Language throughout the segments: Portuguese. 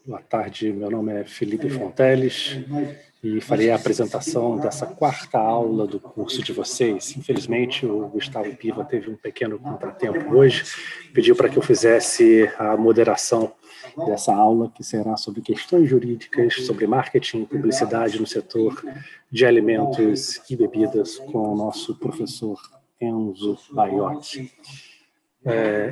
Boa tarde, meu nome é Felipe Fonteles e farei a apresentação dessa quarta aula do curso de vocês. Infelizmente, o Gustavo Piva teve um pequeno contratempo hoje, pediu para que eu fizesse a moderação dessa aula, que será sobre questões jurídicas, sobre marketing e publicidade no setor de alimentos e bebidas, com o nosso professor Enzo Baiotti.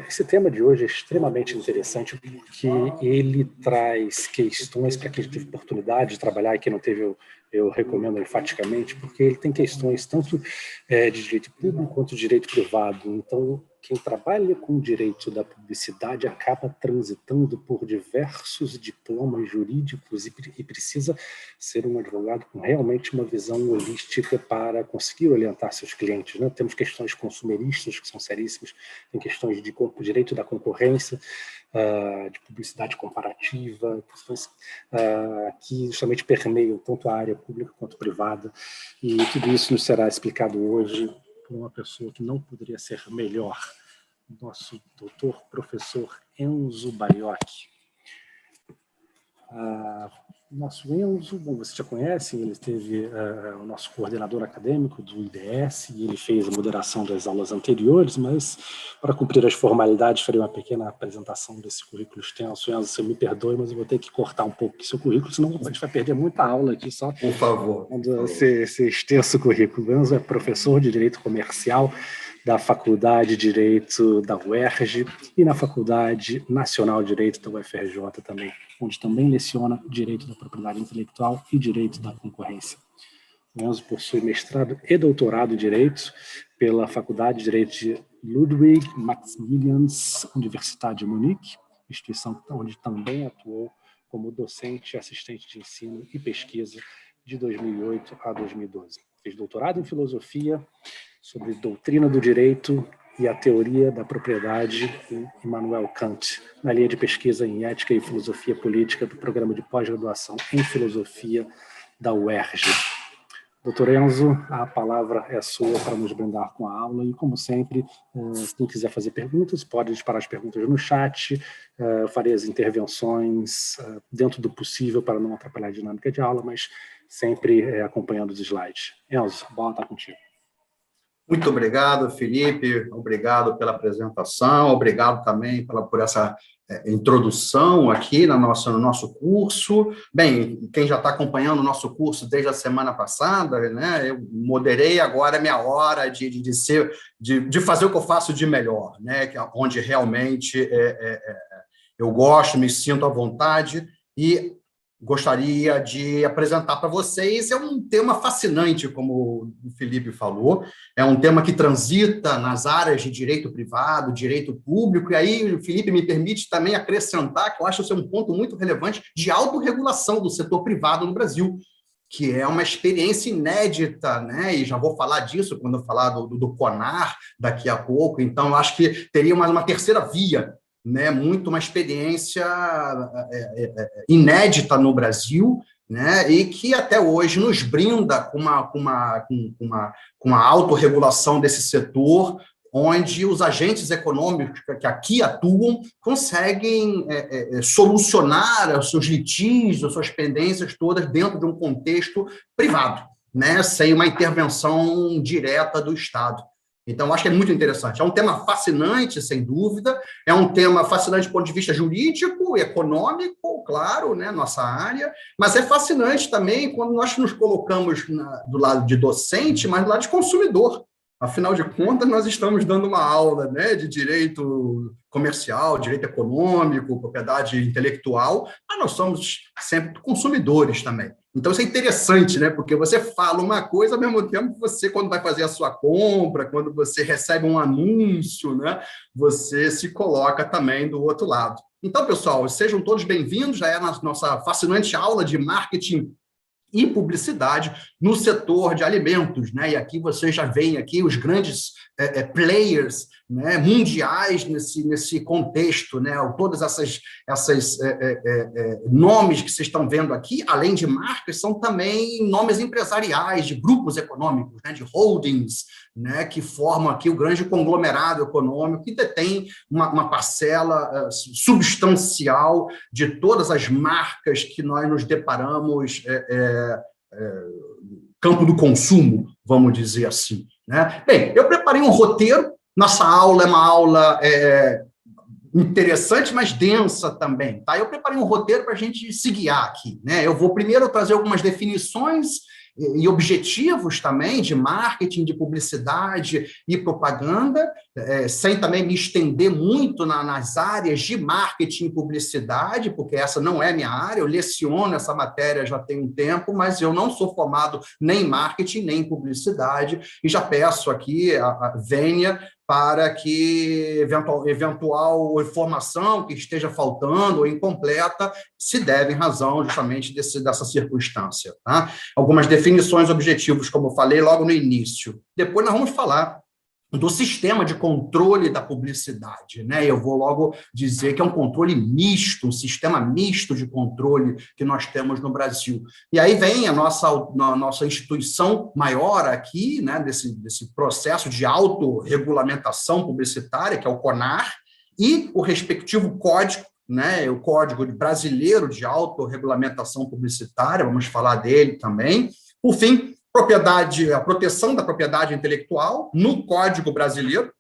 Esse tema de hoje é extremamente interessante porque ele traz questões para quem teve oportunidade de trabalhar e quem não teve, eu recomendo enfaticamente, porque ele tem questões tanto de direito público quanto de direito privado. Então, quem trabalha com o direito da publicidade acaba transitando por diversos diplomas jurídicos e precisa ser um advogado com realmente uma visão holística para conseguir orientar seus clientes, né? Temos questões consumeristas que são seríssimas, tem questões de direito da concorrência, de publicidade comparativa, questões que justamente permeiam tanto a área pública quanto privada, e tudo isso nos será explicado hoje por uma pessoa que não poderia ser melhor, nosso doutor professor Enzo Baiotti. Nosso Enzo, bom, você já conhece, ele teve o nosso coordenador acadêmico do IDS e ele fez a moderação das aulas anteriores, mas para cumprir as formalidades farei uma pequena apresentação desse currículo extenso. Enzo, você me perdoe, mas eu vou ter que cortar um pouco do seu currículo, senão a gente vai perder muita aula aqui só. Por favor. Esse extenso currículo. Enzo é professor de Direito Comercial da Faculdade de Direito da UERJ e na Faculdade Nacional de Direito da UFRJ também, onde também leciona Direito da Propriedade Intelectual e Direito da Concorrência. O Enzo possui mestrado e doutorado em Direito pela Faculdade de Direito de Ludwig Maximilians, Universidade de Munique, instituição onde também atuou como docente, assistente de ensino e pesquisa de 2008 a 2012. Fez doutorado em Filosofia, sobre doutrina do direito e a teoria da propriedade em Immanuel Kant, na linha de pesquisa em ética e filosofia política do programa de pós-graduação em filosofia da UERJ. Doutor Enzo, a palavra é sua para nos brindar com a aula e, como sempre, se quem quiser fazer perguntas, pode disparar as perguntas no chat, eu farei as intervenções dentro do possível para não atrapalhar a dinâmica de aula, mas sempre acompanhando os slides. Enzo, a bola está contigo. Muito obrigado, Felipe, obrigado pela apresentação, obrigado também por essa introdução aqui no nosso curso. Bem, quem já está acompanhando o nosso curso desde a semana passada, né, eu moderei, agora é minha hora de fazer o que eu faço de melhor, né, onde realmente eu gosto, me sinto à vontade e gostaria de apresentar para vocês. É um tema fascinante, como o Felipe falou, é um tema que transita nas áreas de direito privado, direito público, e aí o Felipe me permite também acrescentar, que eu acho ser um ponto muito relevante, de autorregulação do setor privado no Brasil, que é uma experiência inédita, né? E já vou falar disso quando eu falar do CONAR daqui a pouco. Então, eu acho que teria mais uma terceira via, né, muito uma experiência inédita no Brasil, né, e que até hoje nos brinda com uma autorregulação desse setor, onde os agentes econômicos que aqui atuam conseguem solucionar os seus litígios, as suas pendências todas dentro de um contexto privado, né, sem uma intervenção direta do Estado. Então, acho que é muito interessante. É um tema fascinante, sem dúvida, é um tema fascinante do ponto de vista jurídico, econômico, claro, né, nossa área, mas é fascinante também quando nós nos colocamos do lado de docente, mas do lado de consumidor. Afinal de contas, nós estamos dando uma aula, né, de direito comercial, direito econômico, propriedade intelectual, mas nós somos sempre consumidores também. Então, isso é interessante, né? Porque você fala uma coisa, ao mesmo tempo, você, quando vai fazer a sua compra, quando você recebe um anúncio, né, você se coloca também do outro lado. Então, pessoal, sejam todos bem-vindos, já é a nossa fascinante aula de marketing e publicidade no setor de alimentos, né? E aqui você já vem aqui os grandes players, né, mundiais nesse contexto, né? Todas essas nomes que vocês estão vendo aqui, além de marcas, são também nomes empresariais de grupos econômicos, né, de holdings, né, que formam aqui o grande conglomerado econômico que detém uma parcela substancial de todas as marcas que nós nos deparamos campo do consumo, vamos dizer assim, né? Bem, eu preparei um roteiro. Nossa aula é uma aula interessante, mas densa também, tá? Eu preparei um roteiro para a gente se guiar aqui, né? Eu vou primeiro trazer algumas definições e objetivos também de marketing, de publicidade e propaganda, sem também me estender muito nas áreas de marketing e publicidade, porque essa não é minha área, eu leciono essa matéria já tem um tempo, mas eu não sou formado nem em marketing, nem em publicidade, e já peço aqui a vênia para que eventual informação que esteja faltando ou incompleta se deve em razão justamente dessa circunstância. Tá? Algumas definições, objetivos, como eu falei logo no início. Depois nós vamos falar do sistema de controle da publicidade, né? Eu vou logo dizer que é um controle misto, um sistema misto de controle que nós temos no Brasil. E aí vem a nossa instituição maior aqui, né, desse processo de autorregulamentação publicitária, que é o CONAR, e o respectivo código, né, o Código Brasileiro de Autorregulamentação Publicitária, vamos falar dele também. Por fim, a proteção da propriedade intelectual no Código Brasileiro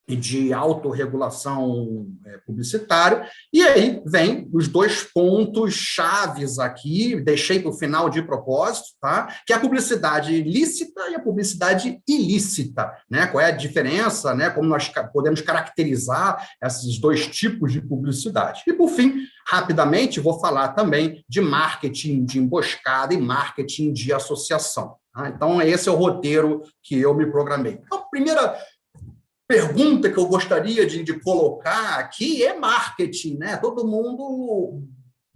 de Autorregulação Publicitária, e aí vem os dois pontos chaves aqui, deixei para o final de propósito, tá? Que é a publicidade lícita e a publicidade ilícita, né? Qual é a diferença, né? Como nós podemos caracterizar esses dois tipos de publicidade. E, por fim, rapidamente, vou falar também de marketing de emboscada e marketing de associação. Tá? Então, esse é o roteiro que eu me programei. Então, a primeira pergunta que eu gostaria de colocar aqui é marketing, né? Todo mundo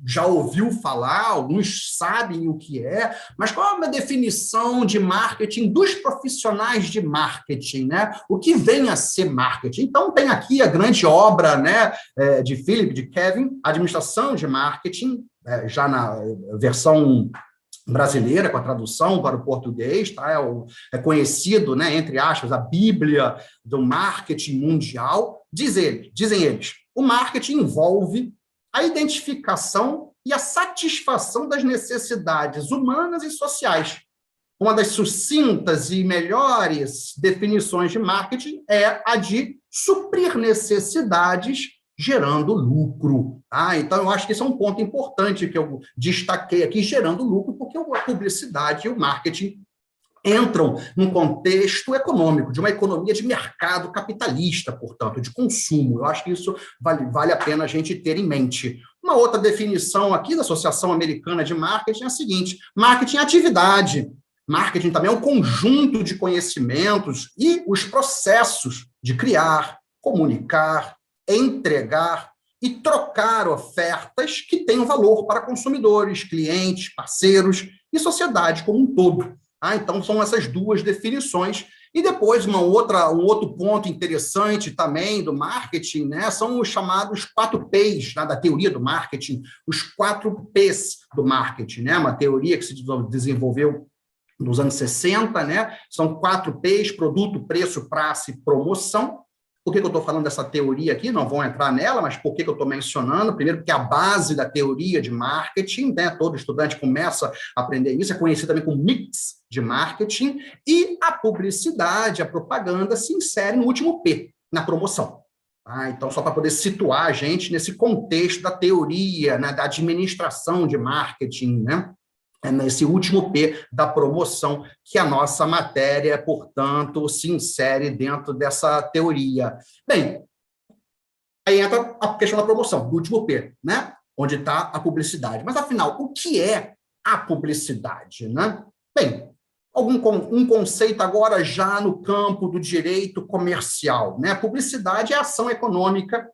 já ouviu falar, alguns sabem o que é, mas qual é a definição de marketing dos profissionais de marketing, né? O que vem a ser marketing? Então, tem aqui a grande obra, né, de Philip, de Kevin, Administração de Marketing, já na versão brasileira, com a tradução para o português, tá? É conhecido, né, entre aspas, a Bíblia do marketing mundial. Dizem eles, o marketing envolve a identificação e a satisfação das necessidades humanas e sociais. Uma das sucintas e melhores definições de marketing é a de suprir necessidades gerando lucro. Tá? Então, eu acho que esse é um ponto importante que eu destaquei aqui, gerando lucro, porque a publicidade e o marketing entram num contexto econômico, de uma economia de mercado capitalista, portanto, de consumo. Eu acho que isso vale a pena a gente ter em mente. Uma outra definição aqui da Associação Americana de Marketing é a seguinte: marketing é atividade. Marketing também é um conjunto de conhecimentos e os processos de criar, comunicar, entregar e trocar ofertas que tenham valor para consumidores, clientes, parceiros e sociedade como um todo. Então, são essas duas definições. E depois, um outro ponto interessante também do marketing, né, são os chamados 4 Ps, né, da teoria do marketing, os 4 Ps do marketing, né, uma teoria que se desenvolveu nos anos 60, né, são 4 Ps: produto, preço, praça e promoção. Por que eu estou falando dessa teoria aqui? Não vou entrar nela, mas por que eu estou mencionando? Primeiro, porque é a base da teoria de marketing, né? Todo estudante começa a aprender isso, é conhecido também como mix de marketing, e a publicidade, a propaganda, se insere no último P, na promoção. Então, só para poder situar a gente nesse contexto da teoria, né, da administração de marketing, né? Nesse último P da promoção, que a nossa matéria, portanto, se insere dentro dessa teoria. Bem, aí entra a questão da promoção, do último P, né? Onde está a publicidade. Mas, afinal, o que é a publicidade, né? Bem, um conceito agora já no campo do direito comercial, né? Publicidade é a ação econômica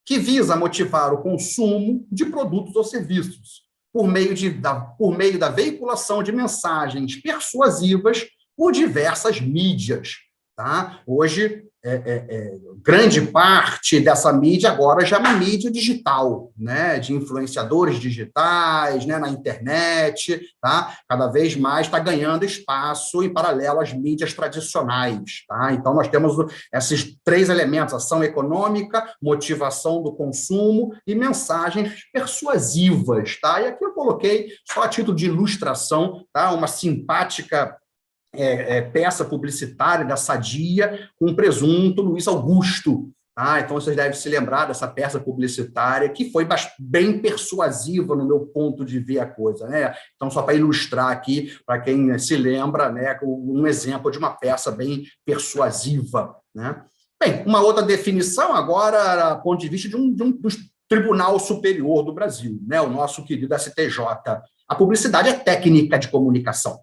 que visa motivar o consumo de produtos ou serviços, por meio da veiculação de mensagens persuasivas por diversas mídias. Tá? Hoje, grande parte dessa mídia agora já é uma mídia digital, né? De influenciadores digitais, né? Na internet, tá? Cada vez mais está ganhando espaço em paralelo às mídias tradicionais. Tá? Então, nós temos esses 3 elementos: ação econômica, motivação do consumo e mensagens persuasivas. Tá? E aqui eu coloquei, só a título de ilustração, tá? Uma simpática peça publicitária da Sadia com presunto Luiz Augusto. Tá? Então, vocês devem se lembrar dessa peça publicitária, que foi bem persuasiva no meu ponto de ver a coisa. Né? Então, só para ilustrar aqui, para quem se lembra, né, um exemplo de uma peça bem persuasiva. Né? Bem, uma outra definição agora, do ponto de vista do Tribunal Superior do Brasil, né? O nosso querido STJ. A publicidade é técnica de comunicação.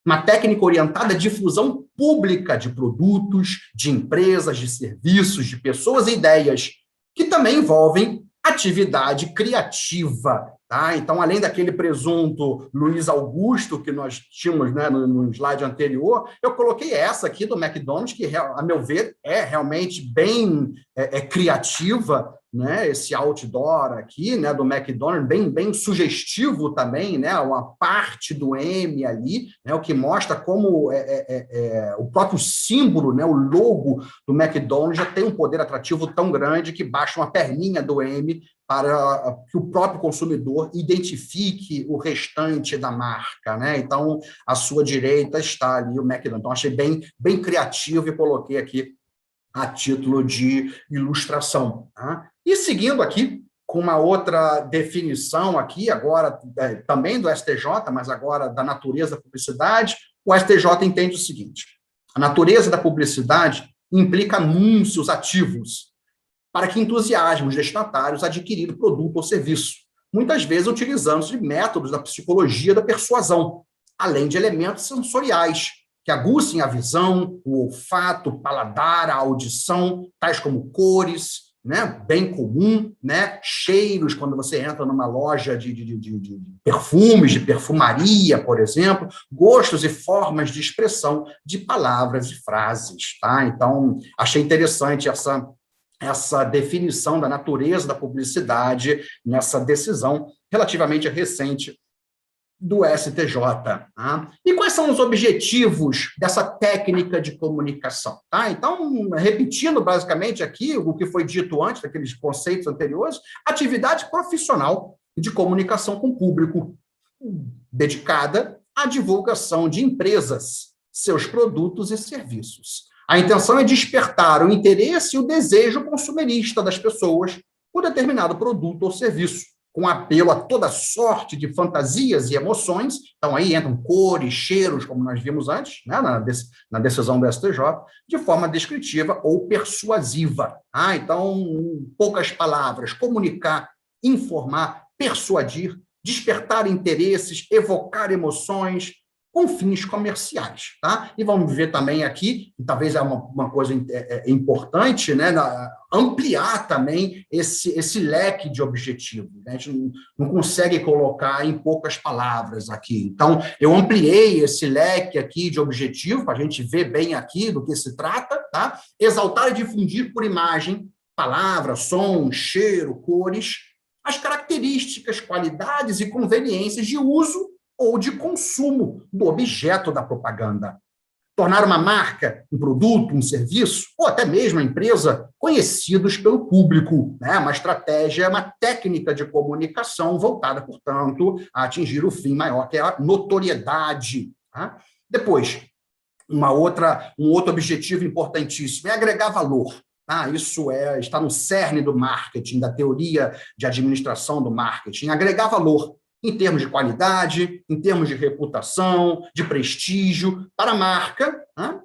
Uma técnica orientada à difusão pública de produtos, de empresas, de serviços, de pessoas e ideias, que também envolvem atividade criativa. Tá? Então, além daquele presunto Luiz Augusto, que nós tínhamos, né, no slide anterior, eu coloquei essa aqui do McDonald's, que, a meu ver, é realmente bem criativa, né, esse outdoor aqui, né, do McDonald's, bem sugestivo também, né, uma parte do M ali, né, o que mostra como o próprio símbolo, né, o logo do McDonald's já tem um poder atrativo tão grande que baixa uma perninha do M para que o próprio consumidor identifique o restante da marca, né? Então, à sua direita está ali o McDonald's. Então, achei bem criativo e coloquei aqui a título de ilustração. Tá? E seguindo aqui, com uma outra definição aqui, agora também do STJ, mas agora da natureza da publicidade, o STJ entende o seguinte: a natureza da publicidade implica anúncios ativos para que entusiasme os destinatários a adquirir o produto ou serviço, muitas vezes utilizando-se de métodos da psicologia da persuasão, além de elementos sensoriais, que aguçem a visão, o olfato, o paladar, a audição, tais como cores, né, bem comum, né, cheiros, quando você entra numa loja de perfumes, de perfumaria, por exemplo, gostos e formas de expressão de palavras e frases. Tá? Então, achei interessante essa definição da natureza da publicidade nessa decisão relativamente recente do STJ. Tá? E quais são os objetivos dessa técnica de comunicação? Tá? Então, repetindo basicamente aqui o que foi dito antes, daqueles conceitos anteriores, atividade profissional de comunicação com o público, dedicada à divulgação de empresas, seus produtos e serviços. A intenção é despertar o interesse e o desejo consumerista das pessoas por determinado produto ou serviço, com apelo a toda sorte de fantasias e emoções. Então, aí entram cores, cheiros, como nós vimos antes, né, na decisão do STJ, de forma descritiva ou persuasiva. Então, em poucas palavras, comunicar, informar, persuadir, despertar interesses, evocar emoções, com fins comerciais. Tá? E vamos ver também aqui, que talvez é uma coisa importante, né, ampliar também esse leque de objetivos. Né? A gente não consegue colocar em poucas palavras aqui. Então, eu ampliei esse leque aqui de objetivo, para a gente ver bem aqui do que se trata. Tá? Exaltar e difundir por imagem, palavra, som, cheiro, cores, as características, qualidades e conveniências de uso ou de consumo do objeto da propaganda. Tornar uma marca, um produto, um serviço, ou até mesmo a empresa, conhecidos pelo público. Né? Uma estratégia, uma técnica de comunicação voltada, portanto, a atingir o fim maior, que é a notoriedade. Tá? Depois, um outro objetivo importantíssimo é agregar valor. Isso está no cerne do marketing, da teoria de administração do marketing. Agregar valor em termos de qualidade, em termos de reputação, de prestígio, para a marca,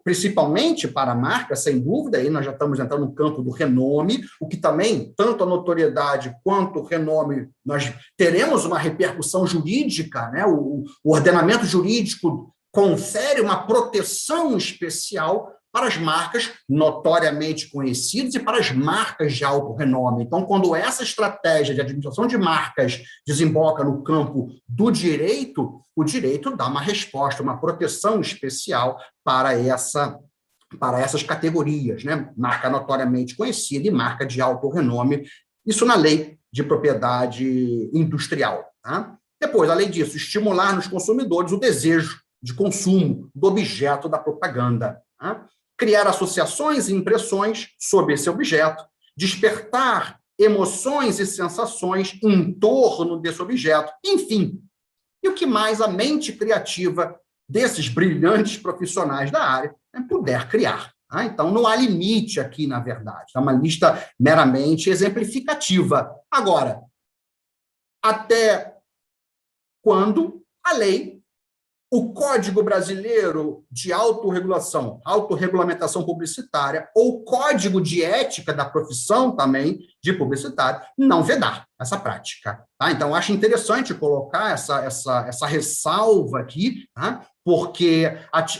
principalmente para a marca, sem dúvida, aí nós já estamos entrando no campo do renome, o que também, tanto a notoriedade quanto o renome, nós teremos uma repercussão jurídica, né? O ordenamento jurídico confere uma proteção especial para as marcas notoriamente conhecidas e para as marcas de alto renome. Então, quando essa estratégia de administração de marcas desemboca no campo do direito, o direito dá uma resposta, uma proteção especial para essas categorias, né? Marca notoriamente conhecida e marca de alto renome, isso na lei de propriedade industrial. Tá? Depois, além disso, estimular nos consumidores o desejo de consumo do objeto da propaganda. Tá? Criar associações e impressões sobre esse objeto, despertar emoções e sensações em torno desse objeto, enfim. E o que mais a mente criativa desses brilhantes profissionais da área puder criar. Tá? Então, não há limite aqui, na verdade. É uma lista meramente exemplificativa. Agora, até quando a lei, o Código Brasileiro de Autorregulamentação Publicitária, ou o Código de Ética da Profissão também de publicitário, não vedar essa prática. Tá? Então, acho interessante colocar essa ressalva aqui, tá? Porque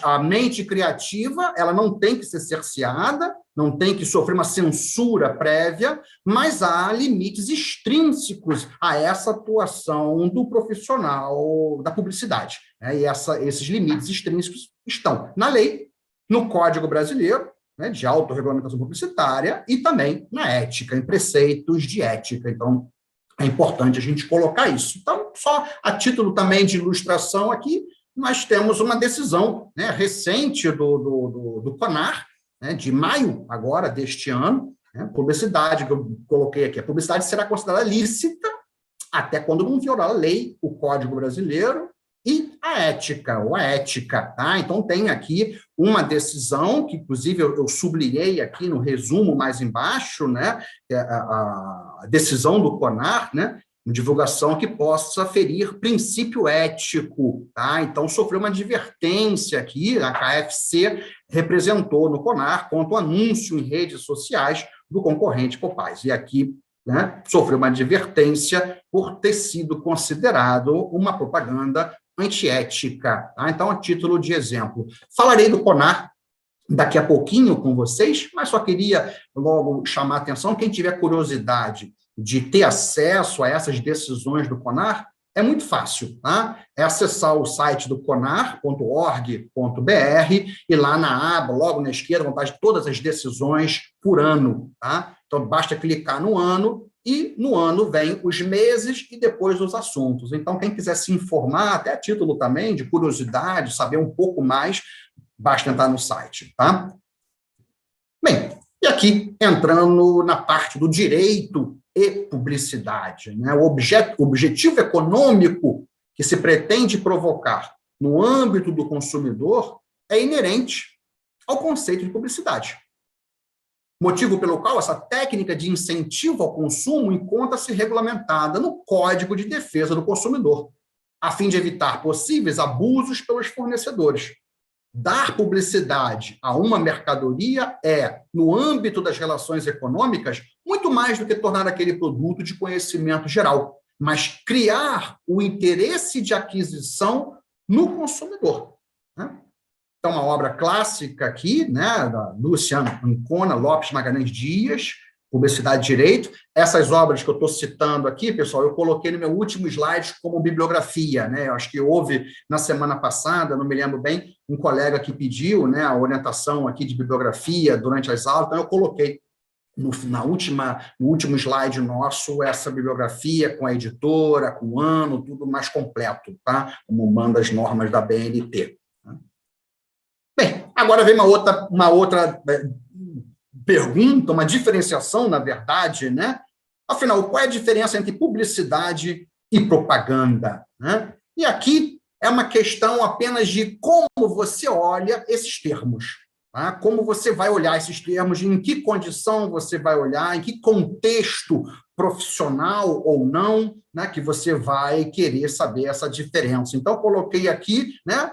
a mente criativa ela não tem que ser cerceada, não tem que sofrer uma censura prévia, mas há limites extrínsecos a essa atuação do profissional da publicidade. Né? E esses limites extrínsecos estão na lei, no Código Brasileiro, né, de Autorregulamentação Publicitária, e também na ética, em preceitos de ética. Então, é importante a gente colocar isso. Então, só a título também de ilustração aqui, nós temos uma decisão, né, recente do CONAR, né, de maio agora deste ano, né, publicidade, que eu coloquei aqui, a publicidade será considerada lícita até quando não violar a lei, o Código Brasileiro e a ética, ou a ética. Tá? Então, tem aqui uma decisão, que inclusive eu sublinhei aqui no resumo mais embaixo, né, a decisão do CONAR, né, divulgação que possa ferir princípio ético, tá? Então, sofreu uma advertência aqui, a KFC representou no CONAR quanto ao anúncio em redes sociais do concorrente Popeyes. E aqui, né, sofreu uma advertência por ter sido considerado uma propaganda antiética. Tá? Então, a título de exemplo. Falarei do CONAR daqui a pouquinho com vocês, mas só queria logo chamar a atenção, quem tiver curiosidade de ter acesso a essas decisões do CONAR, é muito fácil, tá? É acessar o site do conar.org.br e lá na aba, logo na esquerda, vão estar todas as decisões por ano, tá? Então, basta clicar no ano e no ano vem os meses e depois os assuntos. Então, quem quiser se informar, até a título também de curiosidade, saber um pouco mais, basta entrar no site, tá? Bem, e aqui, entrando na parte do direito e publicidade, né? O objetivo econômico que se pretende provocar no âmbito do consumidor é inerente ao conceito de publicidade. Motivo pelo qual essa técnica de incentivo ao consumo encontra-se regulamentada no Código de Defesa do Consumidor, a fim de evitar possíveis abusos pelos fornecedores. Dar publicidade a uma mercadoria é, no âmbito das relações econômicas, muito mais do que tornar aquele produto de conhecimento geral, mas criar o interesse de aquisição no consumidor. Né? Então, uma obra clássica aqui, né, da Lúcia Ancona Lopes Magalhães Dias, Publicidade e Direito. Essas obras que eu estou citando aqui, pessoal, eu coloquei no meu último slide como bibliografia, né? Eu acho que houve, na semana passada, não me lembro bem, um colega que pediu, né, a orientação aqui de bibliografia durante as aulas, então eu coloquei no último slide nosso essa bibliografia com a editora, com o ano, tudo mais completo, tá? Como manda as normas da BNT. Bem, agora vem uma outra pergunta, uma diferenciação, na verdade, né? Afinal, qual é a diferença entre publicidade e propaganda? Né? E aqui é uma questão apenas de como você olha esses termos. Tá? Como você vai olhar esses termos, em que condição você vai olhar, em que contexto profissional ou não, né, que você vai querer saber essa diferença. Então, eu coloquei aqui, né,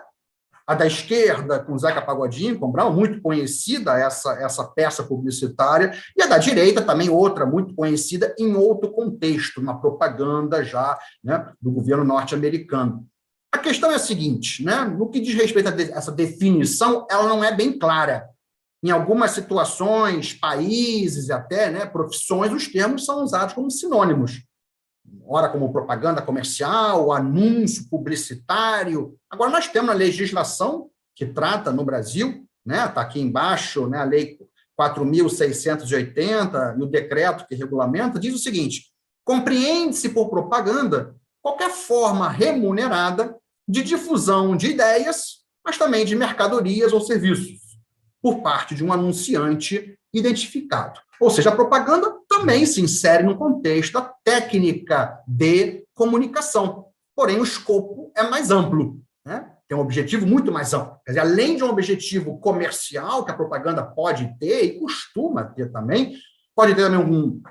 a da esquerda, com Zeca Pagodinho, com Brown, muito conhecida essa peça publicitária, e a da direita também outra, muito conhecida em outro contexto, uma propaganda já, né, do governo norte-americano. A questão é a seguinte, né, no que diz respeito a essa definição, ela não é bem clara. Em algumas situações, países e até, né, profissões, os termos são usados como sinônimos. Ora como propaganda comercial, anúncio publicitário. Agora, nós temos a legislação que trata no Brasil, né, está aqui embaixo, né, a Lei 4.680, e o decreto que regulamenta, diz o seguinte: compreende-se por propaganda qualquer forma remunerada de difusão de ideias, mas também de mercadorias ou serviços, por parte de um anunciante identificado. Ou seja, a propaganda também se insere no contexto da técnica de comunicação, porém o escopo é mais amplo, né? Tem um objetivo muito mais amplo. Quer dizer, além de um objetivo comercial que a propaganda pode ter e costuma ter também, pode ter também um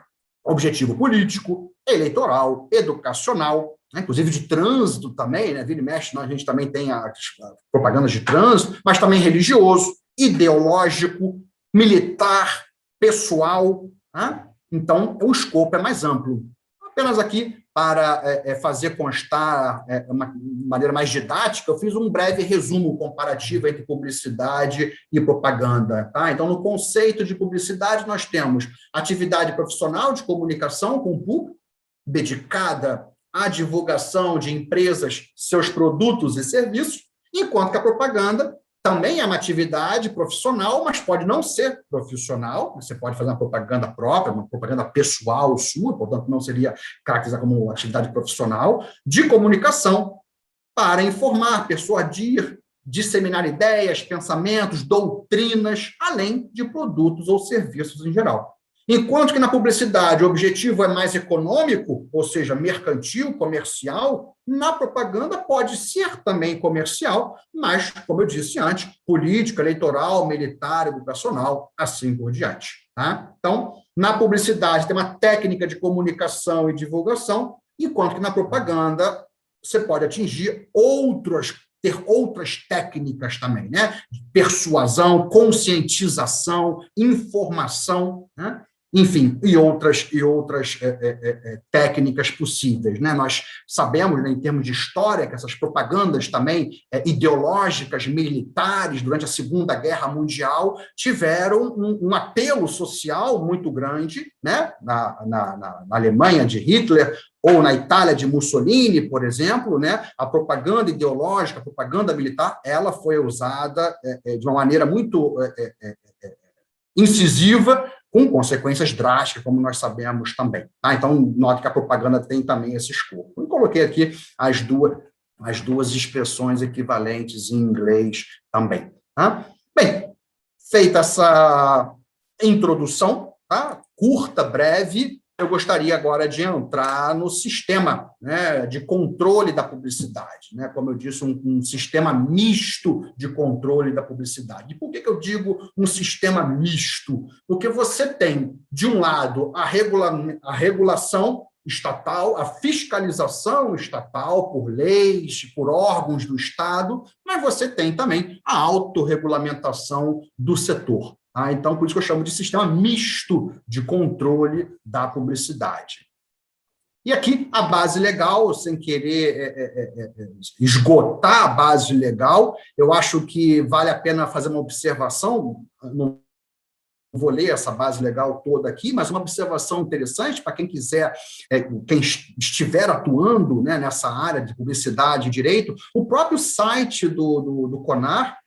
objetivo político, eleitoral, educacional, né? Inclusive de trânsito também, né? Vira e mexe, a gente também tem as propagandas de trânsito, mas também religioso, ideológico, militar, pessoal, né? Então, o escopo é mais amplo. Apenas aqui, para fazer constar uma maneira mais didática, eu fiz um breve resumo comparativo entre publicidade e propaganda. Tá? Então, no conceito de publicidade, nós temos atividade profissional de comunicação com o público, dedicada à divulgação de empresas, seus produtos e serviços, enquanto que a propaganda também é uma atividade profissional, mas pode não ser profissional. Você pode fazer uma propaganda própria, uma propaganda pessoal sua, portanto, não seria caracterizada como atividade profissional, de comunicação para informar, persuadir, disseminar ideias, pensamentos, doutrinas, além de produtos ou serviços em geral. Enquanto que na publicidade o objetivo é mais econômico, ou seja, mercantil, comercial, na propaganda pode ser também comercial, mas, como eu disse antes, política, eleitoral, militar, educacional, assim por diante. Tá? Então, na publicidade tem uma técnica de comunicação e divulgação, enquanto que na propaganda você pode atingir ter outras técnicas também, né? Persuasão, conscientização, informação, né? Enfim, e outras técnicas possíveis, né? Nós sabemos, né, em termos de história, que essas propagandas também ideológicas, militares, durante a Segunda Guerra Mundial, tiveram um apelo social muito grande, né? Na Alemanha de Hitler, ou na Itália de Mussolini, por exemplo, né? A propaganda ideológica, a propaganda militar, ela foi usada de uma maneira muito incisiva, com consequências drásticas, como nós sabemos também. Tá? Então, note que a propaganda tem também esse escopo. Eu coloquei aqui as duas expressões equivalentes em inglês também. Tá? Bem, feita essa introdução, tá? Curta, breve, eu gostaria agora de entrar no sistema, né, de controle da publicidade, né? Como eu disse, um sistema misto de controle da publicidade. E por que eu digo um sistema misto? Porque você tem, de um lado, a regulação estatal, a fiscalização estatal por leis, por órgãos do Estado, mas você tem também a autorregulamentação do setor. Então, por isso que eu chamo de sistema misto de controle da publicidade. E aqui, a base legal, sem querer esgotar a base legal, eu acho que vale a pena fazer uma observação, não vou ler essa base legal toda aqui, mas uma observação interessante para quem quiser, quem estiver atuando, né, nessa área de publicidade e direito, o próprio site do CONAR,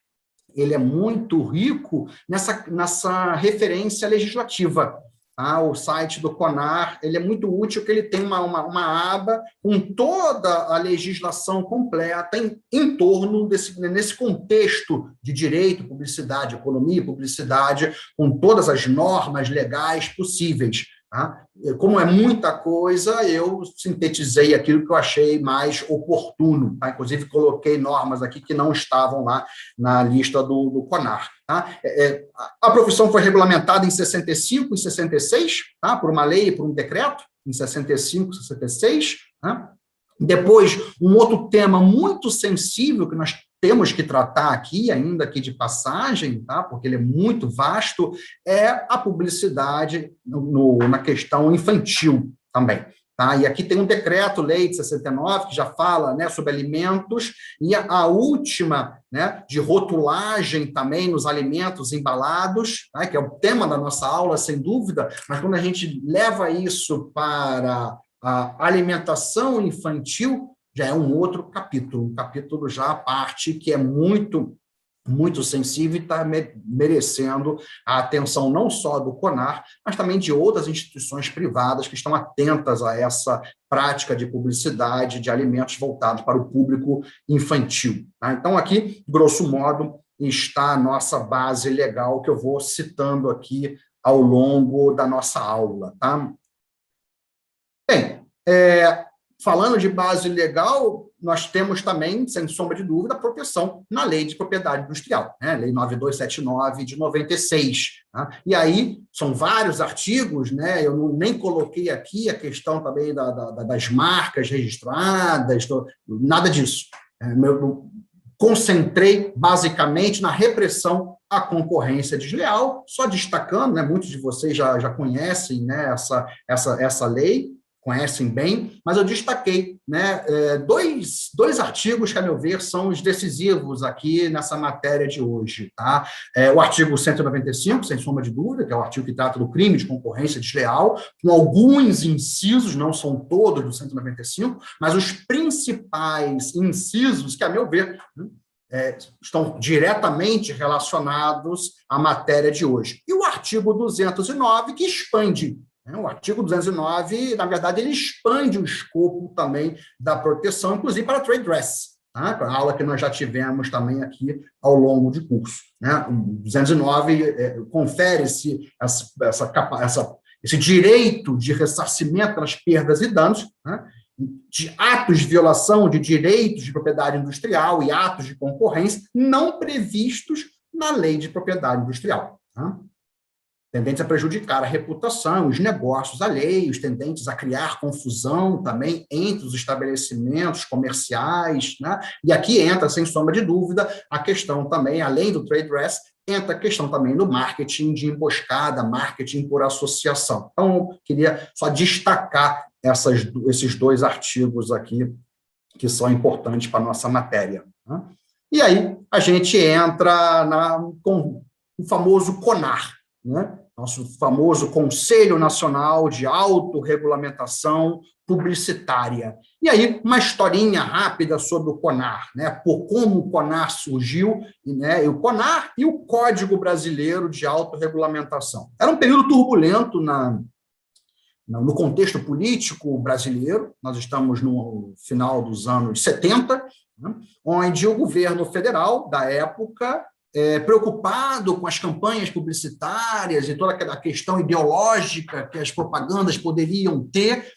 ele é muito rico nessa referência legislativa. Tá? O site do CONAR, ele é muito útil, porque ele tem uma aba com toda a legislação completa em torno nesse contexto de direito, publicidade, economia, publicidade, com todas as normas legais possíveis. Tá? Como é muita coisa, eu sintetizei aquilo que eu achei mais oportuno. Tá? Inclusive, coloquei normas aqui que não estavam lá na lista do CONAR. Tá? A profissão foi regulamentada em 65 e 66, tá? Por uma lei e por um decreto, em 65 e 66. Tá? Depois, um outro tema muito sensível que nós temos que tratar aqui, ainda aqui de passagem, tá? Porque ele é muito vasto, é a publicidade na questão infantil também. Tá? E aqui tem um decreto-lei de 69, que já fala, né, sobre alimentos, e a última, né, de rotulagem também nos alimentos embalados, tá? Que é o tema da nossa aula, sem dúvida, mas quando a gente leva isso para a alimentação infantil, já é um outro capítulo, um capítulo já à parte, que é muito sensível e está merecendo a atenção não só do CONAR, mas também de outras instituições privadas que estão atentas a essa prática de publicidade de alimentos voltados para o público infantil. Tá? Então, aqui, grosso modo, está a nossa base legal, que eu vou citando aqui ao longo da nossa aula. Tá? Bem, falando de base legal, nós temos também, sem sombra de dúvida, a proteção na Lei de Propriedade Industrial, né? Lei 9279 de 96. Tá? E aí, são vários artigos, né? Eu nem coloquei aqui a questão também das marcas registradas, nada disso. Eu concentrei, basicamente, na repressão à concorrência desleal, só destacando, né? Muitos de vocês já conhecem, né, essa lei, conhecem bem, mas eu destaquei, né, dois artigos que, a meu ver, são os decisivos aqui nessa matéria de hoje. Tá? O artigo 195, sem sombra de dúvida, que é o artigo que trata do crime de concorrência desleal, com alguns incisos, não são todos do 195, mas os principais incisos que, a meu ver, estão diretamente relacionados à matéria de hoje. E o artigo 209, que expande. O artigo 209, na verdade, ele expande o escopo também da proteção, inclusive para trade dress, tá? A aula que nós já tivemos também aqui ao longo do curso. Né? O 209 confere-se esse direito de ressarcimento pelas perdas e danos, né? De atos de violação de direitos de propriedade industrial e atos de concorrência não previstos na Lei de Propriedade Industrial. Tá? Tendentes a prejudicar a reputação, os negócios alheios, tendentes a criar confusão também entre os estabelecimentos comerciais, né? E aqui entra, sem sombra de dúvida, a questão também, além do trade dress, entra a questão também do marketing de emboscada, marketing por associação. Então, queria só destacar esses dois artigos aqui, que são importantes para a nossa matéria. Né? E aí, a gente entra com o famoso CONAR, né? Nosso famoso Conselho Nacional de Autorregulamentação Publicitária. E aí, uma historinha rápida sobre o CONAR, né? Por como o CONAR surgiu, né? E o CONAR e o Código Brasileiro de Autorregulamentação. Era um período turbulento no contexto político brasileiro, nós estamos no final dos anos 70, né? Onde o governo federal, da época, preocupado com as campanhas publicitárias e toda aquela questão ideológica que as propagandas poderiam ter,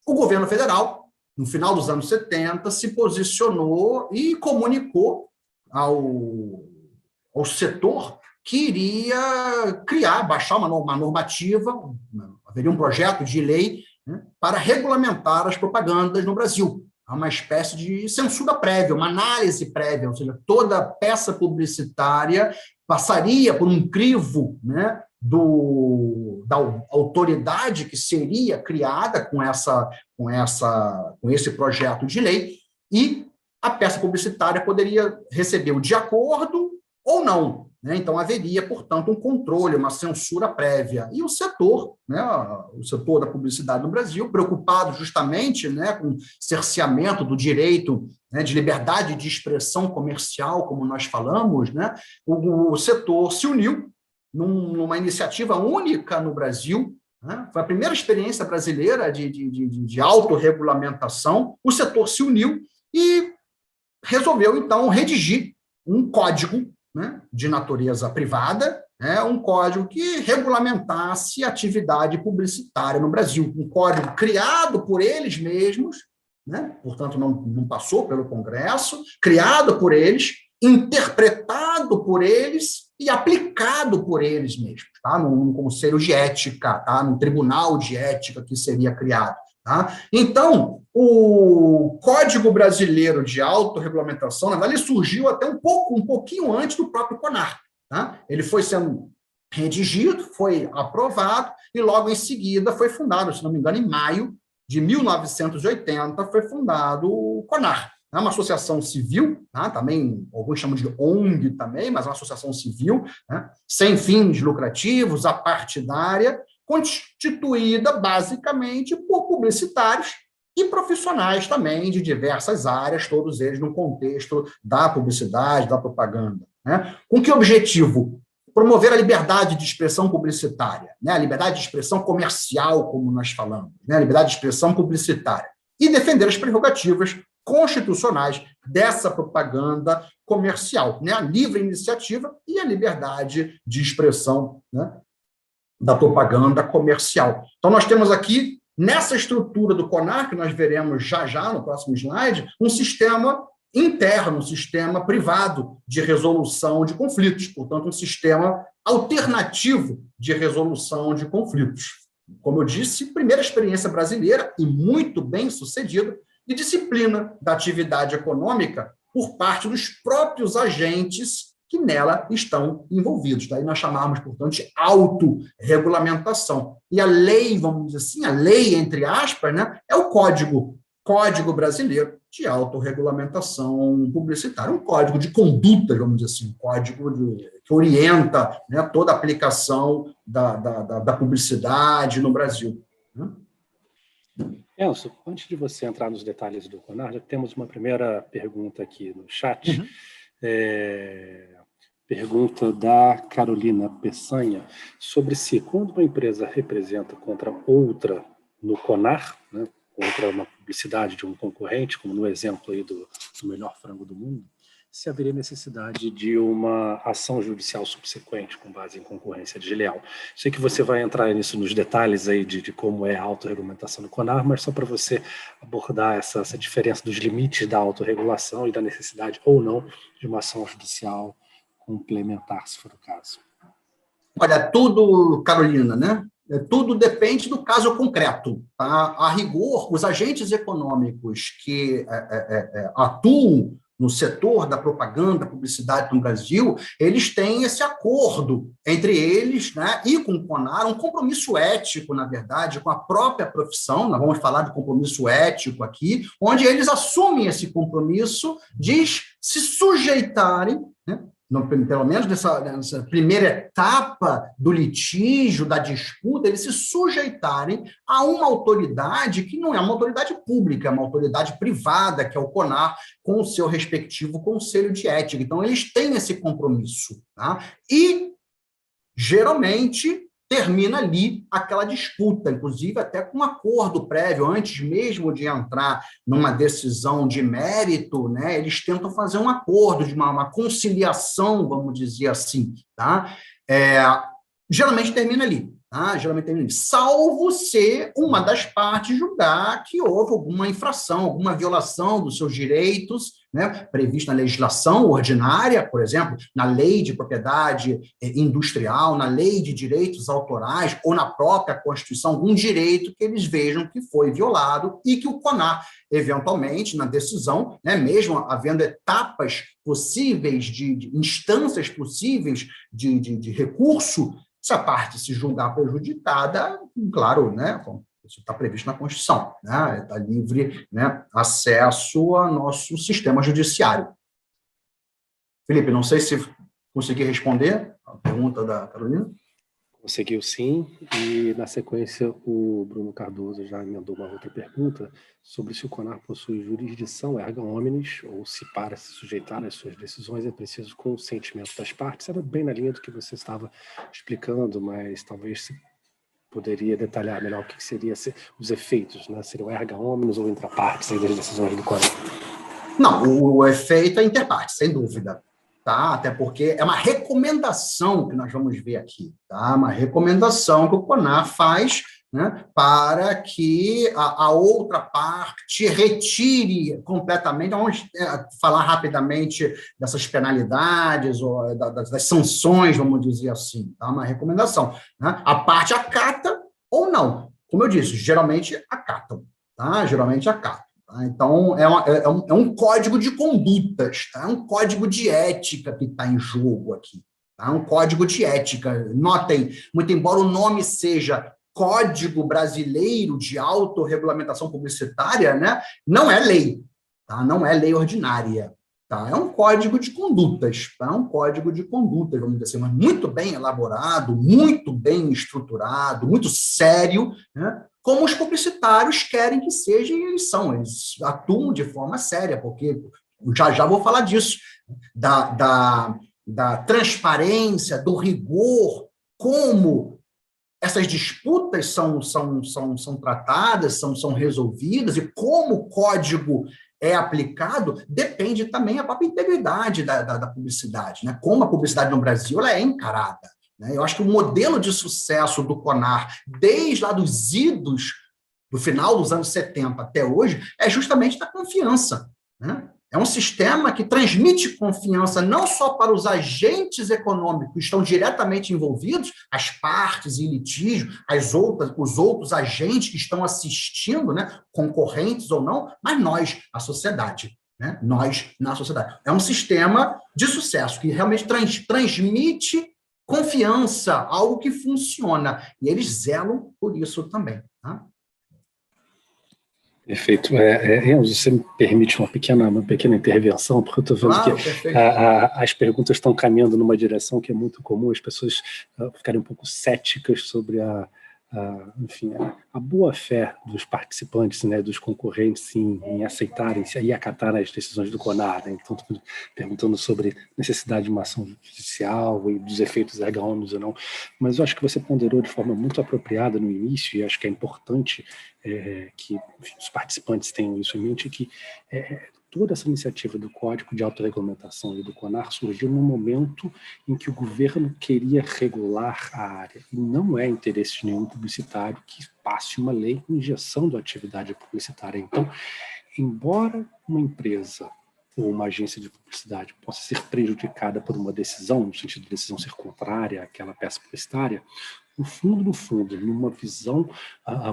o governo federal, no final dos anos 70, se posicionou e comunicou ao setor que iria baixar uma normativa, haveria um projeto de lei, né, para regulamentar as propagandas no Brasil. Uma espécie de censura prévia, uma análise prévia, ou seja, toda peça publicitária passaria por um crivo, né, da autoridade que seria criada com esse projeto de lei, e a peça publicitária poderia receber o de acordo ou não. Né? Então, haveria, portanto, um controle, uma censura prévia. E o setor, né, o setor da publicidade no Brasil, preocupado justamente, né, com o cerceamento do direito, né, de liberdade de expressão comercial, como nós falamos, né, o setor se uniu numa iniciativa única no Brasil, né, foi a primeira experiência brasileira de autorregulamentação. O setor se uniu e resolveu, então, redigir um código, né, de natureza privada, né, um código que regulamentasse a atividade publicitária no Brasil, um código criado por eles mesmos, né, portanto, não passou pelo Congresso, criado por eles, interpretado por eles e aplicado por eles mesmos, tá, num conselho de ética, tá, num tribunal de ética que seria criado. Tá? Então, o Código Brasileiro de Autorregulamentação, na verdade, ele surgiu até um pouquinho antes do próprio CONAR. Tá? Ele foi sendo redigido, foi aprovado, e logo em seguida foi fundado, se não me engano, em maio de 1980, foi fundado o CONAR. É uma associação civil, né? Também, alguns chamam de ONG também, mas é uma associação civil, né? Sem fins lucrativos, apartidária, constituída basicamente por publicitários e profissionais também de diversas áreas, todos eles no contexto da publicidade, da propaganda, né? Com que objetivo? Promover a liberdade de expressão publicitária, né? A liberdade de expressão comercial, como nós falamos, né? A liberdade de expressão publicitária, e defender as prerrogativas constitucionais dessa propaganda comercial, né? A livre iniciativa e a liberdade de expressão, né, da propaganda comercial. Então, nós temos aqui, nessa estrutura do CONAR, que nós veremos já no próximo slide, um sistema interno, um sistema privado de resolução de conflitos, portanto, um sistema alternativo de resolução de conflitos. Como eu disse, primeira experiência brasileira e muito bem sucedida de disciplina da atividade econômica por parte dos próprios agentes que nela estão envolvidos. Daí nós chamamos, portanto, de autorregulamentação. E a lei, vamos dizer assim, a lei, entre aspas, né, é o Código Brasileiro de Autorregulamentação Publicitária, um código de conduta, vamos dizer assim, um código que orienta, né, toda a aplicação da publicidade no Brasil, né? Enzo, antes de você entrar nos detalhes do CONAR, já temos uma primeira pergunta aqui no chat. Pergunta da Carolina Peçanha sobre se, quando uma empresa representa contra outra no CONAR, né, contra uma publicidade de um concorrente, como no exemplo aí do melhor frango do mundo, se haveria necessidade de uma ação judicial subsequente com base em concorrência desleal. Sei que você vai entrar nisso nos detalhes aí de como é a autorregulação do CONAR, mas só para você abordar essa diferença dos limites da autorregulação e da necessidade ou não de uma ação judicial complementar, se for o caso. Olha, tudo, Carolina, né? Tudo depende do caso concreto. Tá? A rigor, os agentes econômicos que atuam no setor da propaganda, publicidade no Brasil, eles têm esse acordo entre eles, né, e com o CONAR, um compromisso ético, na verdade, com a própria profissão. Nós vamos falar de compromisso ético aqui, onde eles assumem esse compromisso de se sujeitarem, né, pelo menos nessa primeira etapa do litígio, da disputa, eles se sujeitarem a uma autoridade que não é uma autoridade pública, é uma autoridade privada, que é o CONAR, com o seu respectivo conselho de ética. Então, eles têm esse compromisso, tá? E, geralmente, termina ali aquela disputa, inclusive até com um acordo prévio, antes mesmo de entrar numa decisão de mérito, né, eles tentam fazer um acordo, de uma conciliação, vamos dizer assim, tá? Geralmente termina ali, tá? Geralmente termina ali, salvo se uma das partes julgar que houve alguma infração, alguma violação dos seus direitos, né, previsto na legislação ordinária, por exemplo, na lei de propriedade industrial, na lei de direitos autorais, ou na própria Constituição, algum direito que eles vejam que foi violado e que o CONAR, eventualmente, na decisão, né, mesmo havendo etapas possíveis, de instâncias possíveis de recurso, se a parte se julgar prejudicada, claro, né, isso está previsto na Constituição, né? Está livre, né, acesso ao nosso sistema judiciário. Felipe, não sei se consegui responder a pergunta da Carolina. Conseguiu sim, e na sequência o Bruno Cardoso já emendou uma outra pergunta sobre se o CONAR possui jurisdição erga omnes, ou se para se sujeitar às suas decisões é preciso consentimento das partes. Era bem na linha do que você estava explicando, mas talvez se poderia detalhar melhor o que seriam os efeitos, né? Seria o erga omnes ou intrapartes das decisões do CONAR? Não, o efeito é interpartes, sem dúvida. Tá? Até porque é uma recomendação que nós vamos ver aqui, tá? Uma recomendação que o CONAR faz, né, para que a outra parte retire completamente. Vamos falar rapidamente dessas penalidades ou das sanções, vamos dizer assim, tá? Uma recomendação, né? A parte acata ou não. Como eu disse, geralmente acatam, tá? Geralmente acatam. Então, é um código de condutas, tá? É um código de ética que está em jogo aqui. Tá? Um código de ética. Notem, muito embora o nome seja Código Brasileiro de Autorregulamentação Publicitária, né, não é lei, tá? Não é lei ordinária. Tá? É um código de condutas, tá? É um código de condutas, vamos dizer assim, mas muito bem elaborado, muito bem estruturado, muito sério, né? Como os publicitários querem que seja, e eles são, eles atuam de forma séria, porque já vou falar disso, da transparência, do rigor, como essas disputas são tratadas, são resolvidas, e como o código é aplicado, depende também da própria integridade da publicidade, né? Como a publicidade no Brasil ela é encarada, né? Eu acho que o modelo de sucesso do CONAR, desde lá dos idos, do final dos anos 70 até hoje, é justamente da confiança, né? É um sistema que transmite confiança não só para os agentes econômicos que estão diretamente envolvidos, as partes em litígio, os outros agentes que estão assistindo, né, concorrentes ou não, mas nós, a sociedade, né, nós na sociedade. É um sistema de sucesso que realmente transmite confiança, algo que funciona, e eles zelam por isso também, tá? Perfeito. Enzo, você me permite uma pequena intervenção, porque eu estou vendo Claro, que as perguntas estão caminhando numa direção que é muito comum, as pessoas ficarem um pouco céticas sobre enfim, a boa-fé dos participantes, né, dos concorrentes em aceitarem e acatarem as decisões do CONAR, né? Então, perguntando sobre necessidade de uma ação judicial e dos efeitos ergônomos ou não, mas eu acho que você ponderou de forma muito apropriada no início, e acho que é importante que, enfim, os participantes tenham isso em mente, que toda essa iniciativa do Código de Autorregulamentação e do CONAR surgiu num momento em que o governo queria regular a área, e não é interesse de nenhum publicitário que passe uma lei injeção a atividade publicitária. Então, embora uma empresa ou uma agência de publicidade possa ser prejudicada por uma decisão, no sentido de decisão ser contrária àquela peça publicitária, no fundo, numa visão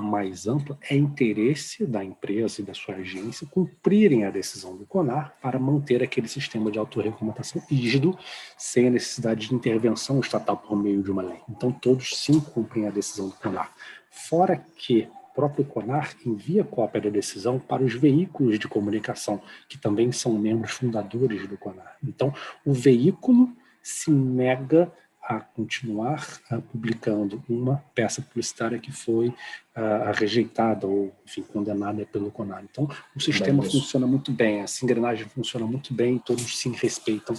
mais ampla, é interesse da empresa e da sua agência cumprirem a decisão do CONAR para manter aquele sistema de autorregulamentação rígido, sem a necessidade de intervenção estatal por meio de uma lei. Então, todos sim cumprem a decisão do CONAR. Fora que o próprio CONAR envia cópia da decisão para os veículos de comunicação, que também são membros fundadores do CONAR. Então, o veículo se nega a continuar publicando uma peça publicitária que foi rejeitada ou, enfim, condenada pelo CONAR. Então, o sistema funciona muito bem, essa engrenagem funciona muito bem, todos se respeitam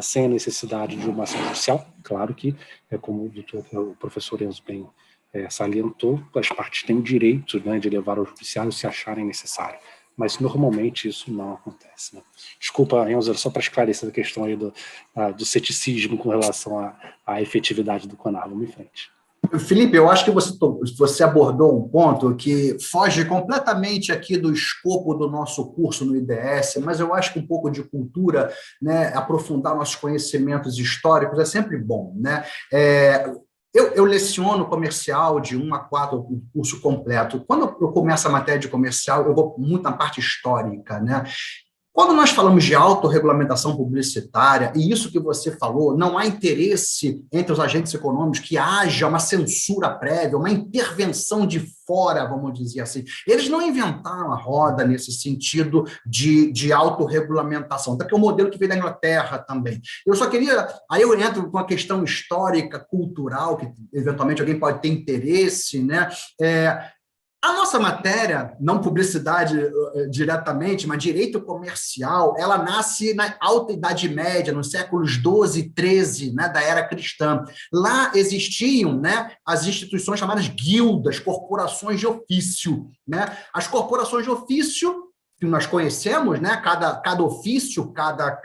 sem a necessidade de uma ação judicial. Claro que, como o professor Enzo bem salientou, as partes têm direito, né, de levar ao judiciário se acharem necessário. Mas normalmente isso não acontece, né? Desculpa, Enzo, só para esclarecer a questão aí do ceticismo com relação à efetividade do CONAR. Vamos em frente. Felipe, eu acho que você abordou um ponto que foge completamente aqui do escopo do nosso curso no IDS, mas eu acho que um pouco de cultura, né, aprofundar nossos conhecimentos históricos é sempre bom, né? Eu leciono comercial de 1 a 4, o curso completo. Quando eu começo a matéria de comercial, eu vou muito na parte histórica, né? Quando nós falamos de autorregulamentação publicitária, e isso que você falou, não há interesse entre os agentes econômicos que haja uma censura prévia, uma intervenção de fora, vamos dizer assim. Eles não inventaram a roda nesse sentido de autorregulamentação, até porque é um modelo que veio da Inglaterra também. Eu só queria... Aí eu entro com a questão histórica, cultural, que eventualmente alguém pode ter interesse, né? A nossa matéria, não publicidade diretamente, mas direito comercial, ela nasce na Alta Idade Média, nos séculos XII e XIII, né, da era cristã. Lá existiam, né, as instituições chamadas guildas, corporações de ofício, né? As corporações de ofício que nós conhecemos, né? Cada ofício, cada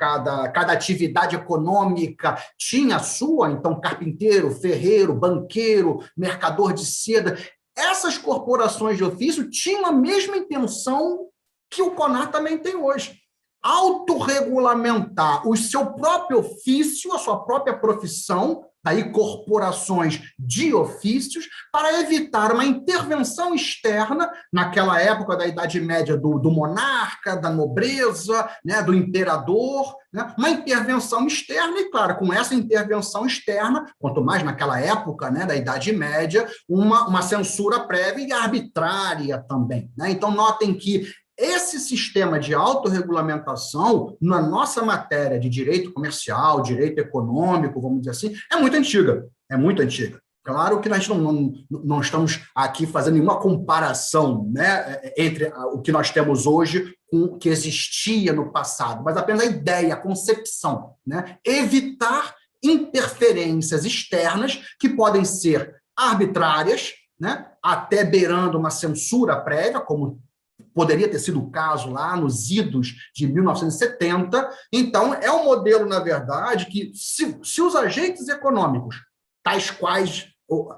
atividade econômica tinha a sua, então carpinteiro, ferreiro, banqueiro, mercador de seda. Essas corporações de ofício tinham a mesma intenção que o CONAR também tem hoje. Autorregulamentar o seu próprio ofício, a sua própria profissão, daí corporações de ofícios, para evitar uma intervenção externa, naquela época da Idade Média, do monarca, da nobreza, né, do imperador, né, uma intervenção externa, e claro, com essa intervenção externa, quanto mais naquela época, né, da Idade Média, uma censura prévia e arbitrária também, né? Então, notem que esse sistema de autorregulamentação, na nossa matéria de direito comercial, direito econômico, vamos dizer assim, é muito antiga, é muito antiga. Claro que nós não estamos aqui fazendo nenhuma comparação, né, entre o que nós temos hoje com o que existia no passado, mas apenas a ideia, a concepção, né? Evitar interferências externas que podem ser arbitrárias, né, até beirando uma censura prévia, como poderia ter sido o caso lá nos idos de 1970. Então, é um modelo, na verdade, que se os agentes econômicos, tais quais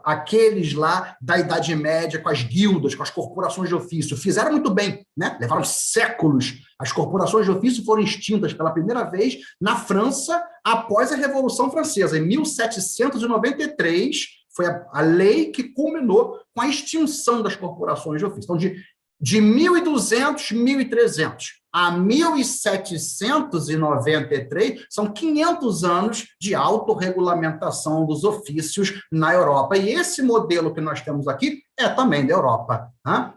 aqueles lá da Idade Média, com as guildas, com as corporações de ofício, fizeram muito bem, né? Levaram séculos. As corporações de ofício foram extintas pela primeira vez na França após a Revolução Francesa, em 1793, foi a lei que culminou com a extinção das corporações de ofício. Então, de 1200, 1300 a 1793, são 500 anos de autorregulamentação dos ofícios na Europa. E esse modelo que nós temos aqui é também da Europa. Tá?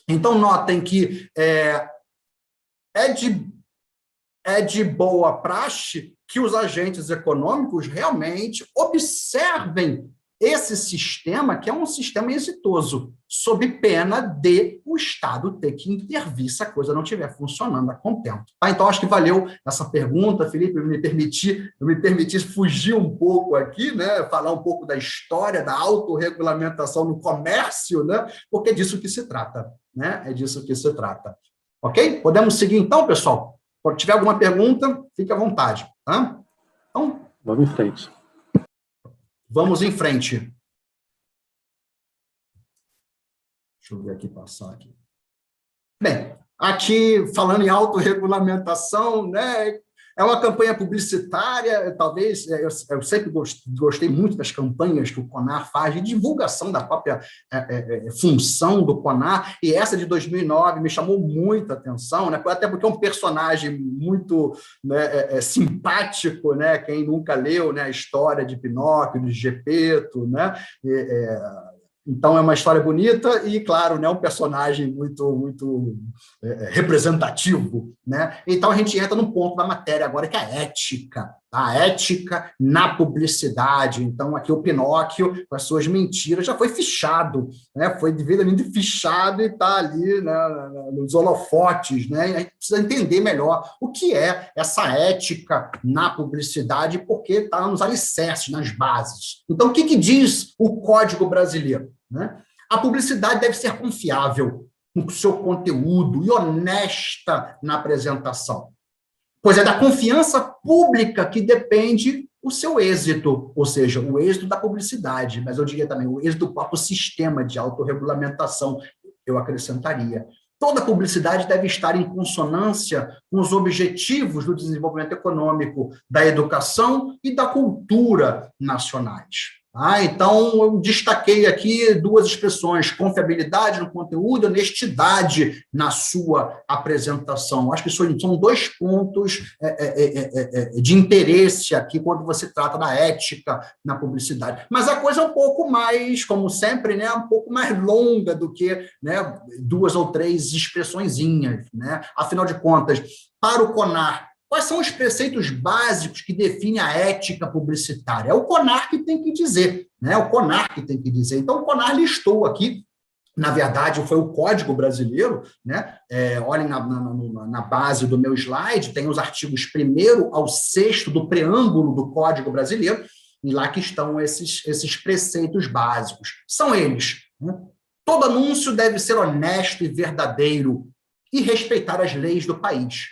Então, notem que é de boa praxe que os agentes econômicos realmente observem esse sistema, que é um sistema exitoso, sob pena de o Estado ter que intervir se a coisa não estiver funcionando a contento. Tá? Então, acho que valeu essa pergunta, Felipe, me permitir fugir um pouco aqui, né? Falar um pouco da história da autorregulamentação no comércio, né? Porque é disso que se trata. Né? É disso que se trata. Ok? Podemos seguir então, pessoal? Se tiver alguma pergunta, fique à vontade. Tá? Então, vamos em frente. Vamos em frente. Deixa eu ver aqui, passar aqui. Bem, aqui, falando em autorregulamentação, né, é uma campanha publicitária, talvez, eu sempre gostei muito das campanhas que o CONAR faz, de divulgação da própria função do CONAR, e essa de 2009 me chamou muita atenção, né, até porque é um personagem muito, né, simpático, né, quem nunca leu, né, a história de Pinóquio, de Gepeto, né, então, é uma história bonita e, claro, né, um personagem muito representativo. Né? Então, a gente entra num ponto da matéria agora, que é a ética. A ética na publicidade. Então, aqui o Pinóquio, com as suas mentiras, já foi fichado, né? Foi devidamente fichado e está ali, né, nos holofotes. Né? E a gente precisa entender melhor o que é essa ética na publicidade, porque está nos alicerces, nas bases. Então, o que diz o Código Brasileiro? Né? A publicidade deve ser confiável no seu conteúdo e honesta na apresentação, pois é da confiança pública que depende o seu êxito, ou seja, o êxito da publicidade, mas eu diria também o êxito do próprio sistema de autorregulamentação, eu acrescentaria. Toda publicidade deve estar em consonância com os objetivos do desenvolvimento econômico, da educação e da cultura nacionais. Então, eu destaquei aqui duas expressões: confiabilidade no conteúdo e honestidade na sua apresentação. Acho que são dois pontos de interesse aqui quando você trata da ética na publicidade. Mas a coisa é um pouco mais, como sempre, né, um pouco mais longa do que, né, duas ou três expressõezinhas. Né? Afinal de contas, para o CONAR, quais são os preceitos básicos que definem a ética publicitária? É o CONAR que tem que dizer, né? O CONAR que tem que dizer. Então, o CONAR listou aqui, na verdade, foi o Código Brasileiro, né? Olhem na base do meu slide, tem os artigos 1º ao 6º do preâmbulo do Código Brasileiro, e lá que estão esses preceitos básicos. São eles, né? Todo anúncio deve ser honesto e verdadeiro e respeitar as leis do país.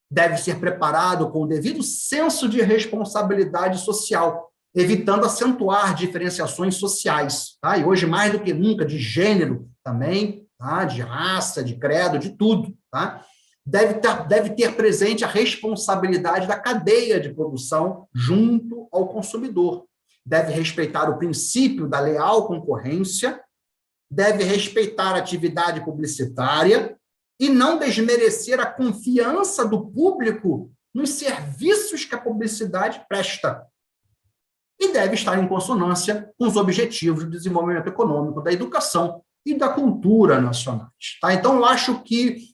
Deve ser preparado com o devido senso de responsabilidade social, evitando acentuar diferenciações sociais. Tá? E hoje, mais do que nunca, de gênero também, tá? De raça, de credo, de tudo. Tá? Deve ter presente a responsabilidade da cadeia de produção junto ao consumidor. deve respeitar o princípio da leal concorrência, deve respeitar a atividade publicitária e não desmerecer a confiança do público nos serviços que a publicidade presta. E deve estar em consonância com os objetivos do desenvolvimento econômico, da educação e da cultura nacionais. Tá? Então, eu acho que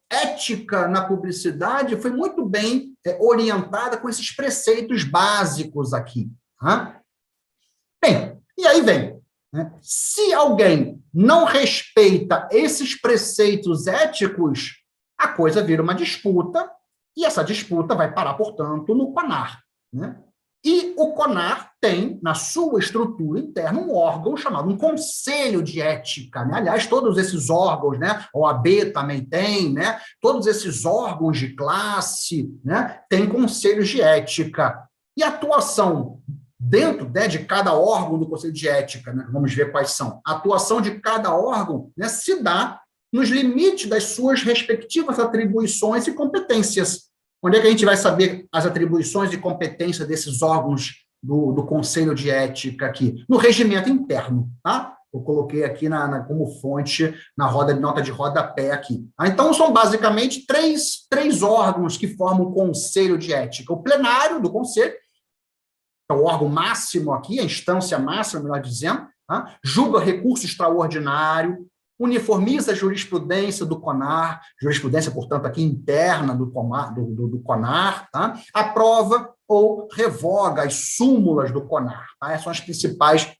ética na publicidade foi muito bem orientada com esses preceitos básicos aqui. Tá? Bem, e aí vem, né? Se alguém não respeita esses preceitos éticos, a coisa vira uma disputa, e essa disputa vai parar, portanto, no CONAR, né? E o CONAR tem, na sua estrutura interna, um órgão chamado um Conselho de Ética, né? Aliás, todos esses órgãos, né? A OAB também tem, né? Todos esses órgãos de classe, né? Têm conselhos de ética. E a atuação dentro, né, de cada órgão do Conselho de Ética, né? Vamos ver quais são. A atuação de cada órgão, né, se dá nos limites das suas respectivas atribuições e competências. Onde é que a gente vai saber as atribuições e competências desses órgãos do Conselho de Ética aqui? No regimento interno, tá? Eu coloquei aqui como fonte na nota de rodapé aqui. Então, são basicamente três órgãos que formam o Conselho de Ética. O plenário do Conselho, é o órgão máximo aqui, a instância máxima, melhor dizendo, tá? Julga recurso extraordinário, uniformiza a jurisprudência do CONAR, jurisprudência, portanto, aqui interna do CONAR, tá? Aprova ou revoga as súmulas do CONAR. Tá? Essas são as principais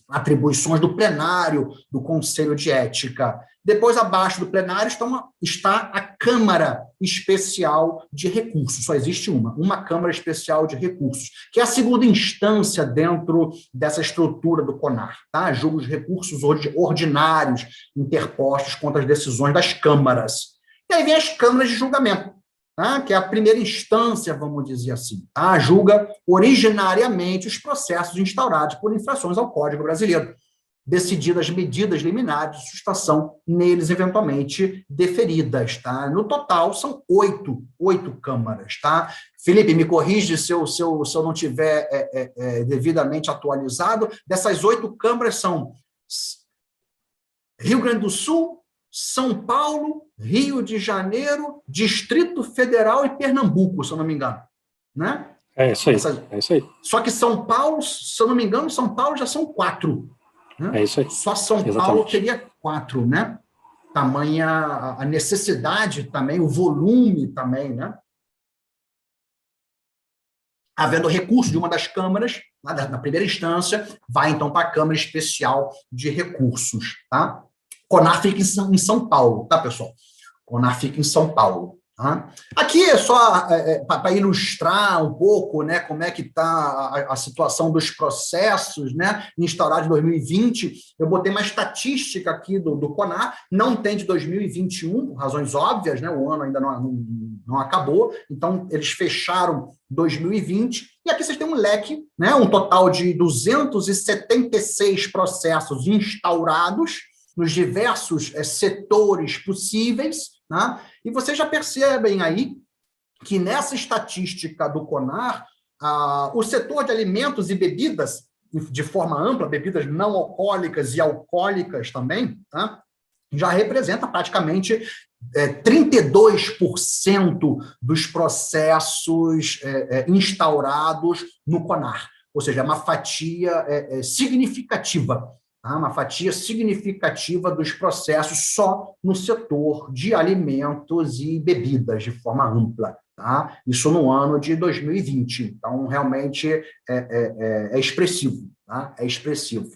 atribuições do plenário do Conselho de Ética. Depois, abaixo do plenário, está a Câmara Especial de Recursos. Só existe uma Câmara Especial de Recursos, que é a segunda instância dentro dessa estrutura do CONAR. Tá? Julga os recursos ordinários interpostos contra as decisões das câmaras. E aí vem as câmaras de julgamento, tá? Que é a primeira instância, vamos dizer assim. Tá? Julga originariamente os processos instaurados por infrações ao Código Brasileiro, decididas medidas liminares de sustação neles eventualmente deferidas, tá? No total, são oito câmaras, tá? Felipe, me corrige se eu não tiver devidamente atualizado. Dessas 8 câmaras são Rio Grande do Sul, São Paulo, Rio de Janeiro, Distrito Federal e Pernambuco, se eu não me engano, né? É isso aí, é isso aí. Só que São Paulo, se eu não me engano, São Paulo já são 4. Né? É isso aí. Só São Paulo teria 4, né? Tamanha a necessidade também, o volume também, né? Havendo recurso de uma das câmaras, na primeira instância, vai então para a Câmara Especial de Recursos, tá? CONAR fica em São Paulo, tá, pessoal? CONAR fica em São Paulo. Tá? Aqui é só para ilustrar um pouco, né, como é que está a situação dos processos, né, instaurados em 2020. Eu botei uma estatística aqui do CONAR, não tem de 2021, por razões óbvias, né, o ano ainda não acabou, então eles fecharam 2020, e aqui vocês têm um leque, né, um total de 276 processos instaurados nos diversos setores possíveis, né? E vocês já percebem aí que nessa estatística do CONAR, o setor de alimentos e bebidas, de forma ampla, bebidas não alcoólicas e alcoólicas também, tá? Já representa praticamente 32% dos processos instaurados no CONAR. Ou seja, é uma fatia significativa. Tá? Uma fatia significativa dos processos só no setor de alimentos e bebidas, de forma ampla. Tá? Isso no ano de 2020. Então, realmente é expressivo. Tá? É expressivo.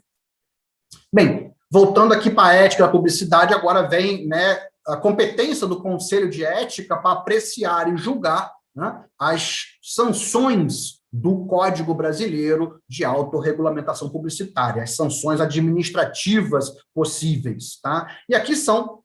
Bem, voltando aqui para a ética da publicidade, agora vem, né, a competência do Conselho de Ética para apreciar e julgar, né, as sanções do Código Brasileiro de Autorregulamentação Publicitária, as sanções administrativas possíveis. Tá? E aqui são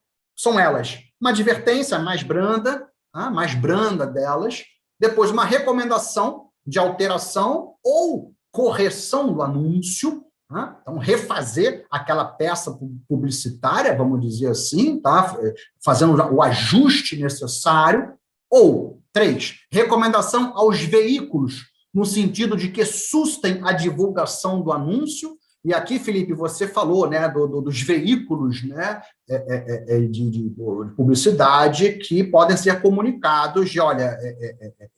elas: uma advertência mais branda, tá? Mais branda delas, depois uma recomendação de alteração ou correção do anúncio, tá? Então, refazer aquela peça publicitária, vamos dizer assim, tá? Fazendo o ajuste necessário, ou 3, recomendação aos veículos no sentido de que sustem a divulgação do anúncio. E aqui, Felipe, você falou, né, dos veículos, né, de publicidade que podem ser comunicados de, olha,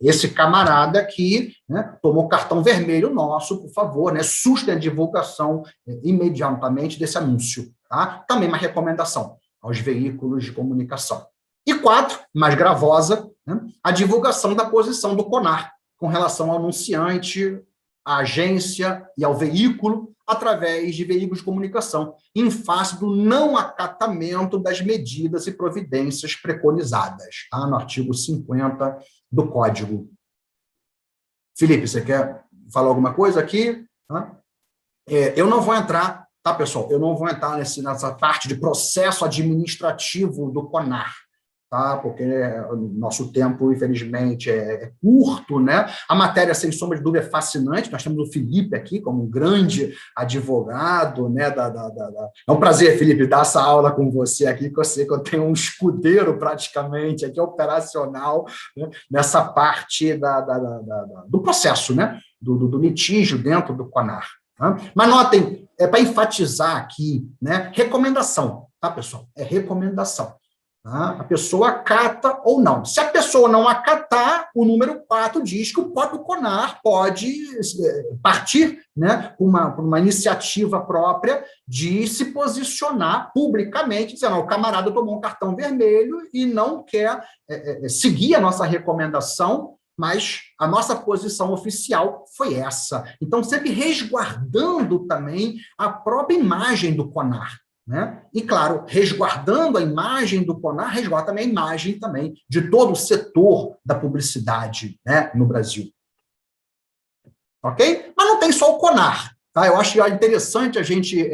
esse camarada aqui, né, tomou cartão vermelho nosso, por favor, né, sustem a divulgação imediatamente desse anúncio. Tá? Também uma recomendação aos veículos de comunicação. E 4, mais gravosa, né, a divulgação da posição do CONAR com relação ao anunciante, à agência e ao veículo, através de veículos de comunicação, em face do não acatamento das medidas e providências preconizadas, tá? No artigo 50 do Código. Felipe, você quer falar alguma coisa aqui? Eu não vou entrar, tá, pessoal? Eu não vou entrar nessa parte de processo administrativo do CONAR, tá? Porque o nosso tempo, infelizmente, é curto, né? A matéria, sem sombra de dúvida, é fascinante. Nós temos o Felipe aqui como um grande advogado, né? É um prazer, Felipe, dar essa aula com você aqui, que eu sei que eu tenho um escudeiro praticamente aqui, operacional, né? Nessa parte do processo, né? Do litígio dentro do CONAR. Tá? Mas notem, para enfatizar aqui, né? Recomendação, tá, pessoal? É recomendação. A pessoa acata ou não. Se a pessoa não acatar, o número 4 diz que o próprio CONAR pode partir, né, por uma iniciativa própria de se posicionar publicamente, dizendo, o camarada tomou um cartão vermelho e não quer seguir a nossa recomendação, mas a nossa posição oficial foi essa. Então, sempre resguardando também a própria imagem do CONAR. Né? E, claro, resguardando a imagem do CONAR, resguarda também a imagem também de todo o setor da publicidade, né, no Brasil. Ok? Mas não tem só o CONAR. Tá? Eu acho interessante a gente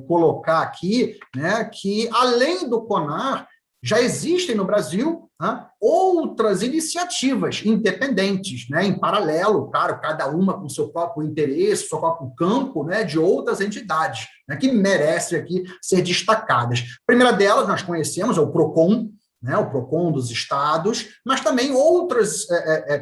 colocar aqui, né, que, além do CONAR, já existem no Brasil, né, outras iniciativas independentes, né, em paralelo, claro, cada uma com seu próprio interesse, seu próprio campo, né, de outras entidades, né, que merecem aqui ser destacadas. A primeira delas, nós conhecemos, é o PROCON, né, o PROCON dos estados, mas também outras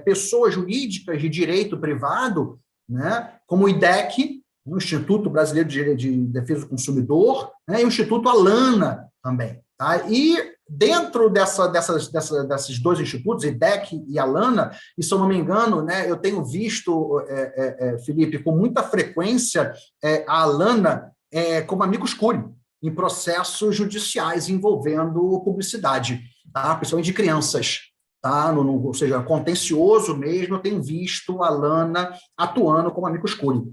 pessoas jurídicas de direito privado, né, como o IDEC, o Instituto Brasileiro de Defesa do Consumidor, né, e o Instituto Alana também. Tá? E dentro desses dois institutos, IDEC e Alana, e se eu não me engano, né, eu tenho visto, Felipe, com muita frequência, a Alana como amicus curiae em processos judiciais envolvendo publicidade, tá? Principalmente de crianças. Tá? Ou seja, contencioso mesmo, eu tenho visto a Alana atuando como amicus curiae.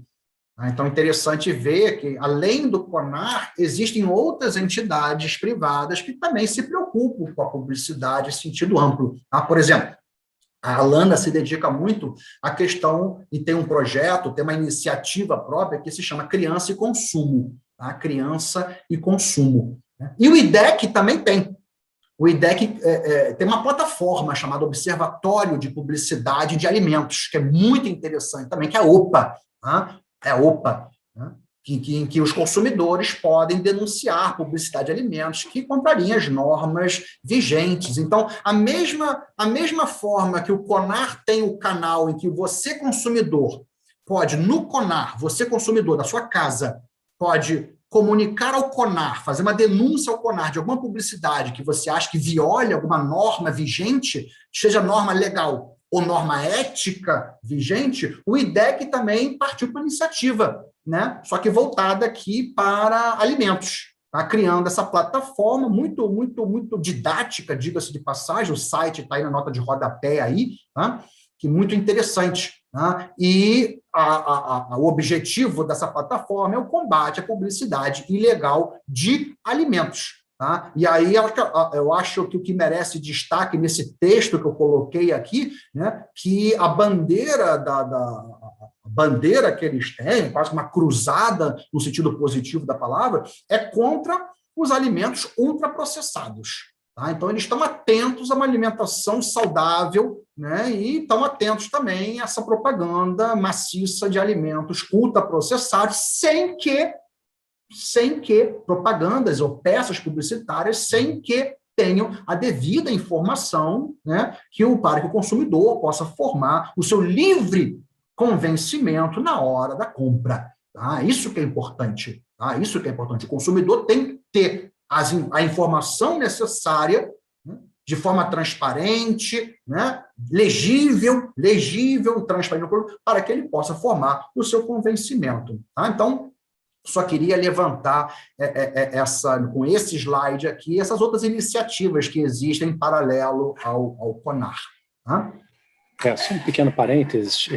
Então, é interessante ver que, além do CONAR, existem outras entidades privadas que também se preocupam com a publicidade em sentido amplo. Tá? Por exemplo, a Alana se dedica muito à questão, e tem um projeto, tem uma iniciativa própria que se chama Criança e Consumo. Tá? Criança e Consumo. E o IDEC também tem. O IDEC tem uma plataforma chamada Observatório de Publicidade de Alimentos, que é muito interessante também, que é a OPA. Tá? É a OPA, né? em que os consumidores podem denunciar publicidade de alimentos que contrariam as normas vigentes. Então, a mesma forma que o CONAR tem o canal em que você, consumidor, pode, no CONAR, você, consumidor da sua casa, pode comunicar ao CONAR, fazer uma denúncia ao CONAR de alguma publicidade que você acha que viole alguma norma vigente, seja norma legal ou norma ética vigente, o IDEC também partiu para a iniciativa, né? Só que voltada aqui para alimentos, tá? Criando essa plataforma muito didática, diga-se de passagem, o site está aí na nota de rodapé aí, tá? Que muito interessante. Tá? E o objetivo dessa plataforma é o combate à publicidade ilegal de alimentos. Tá? E aí eu acho que o que merece destaque nesse texto que eu coloquei aqui, né, que a bandeira bandeira que eles têm, quase uma cruzada no sentido positivo da palavra, é contra os alimentos ultraprocessados. Tá? Então, eles estão atentos a uma alimentação saudável, né, e estão atentos também a essa propaganda maciça de alimentos ultraprocessados, sem que propagandas ou peças publicitárias, sem que tenham a devida informação, né, para que o consumidor possa formar o seu livre convencimento na hora da compra. Tá? Isso que é importante. Tá? Isso que é importante. O consumidor tem que ter a informação necessária, né, de forma transparente, né, legível, transparente, para que ele possa formar o seu convencimento. Tá? Então, só queria levantar com esse slide aqui, essas outras iniciativas que existem em paralelo ao CONAR. Tá? Só um pequeno parênteses,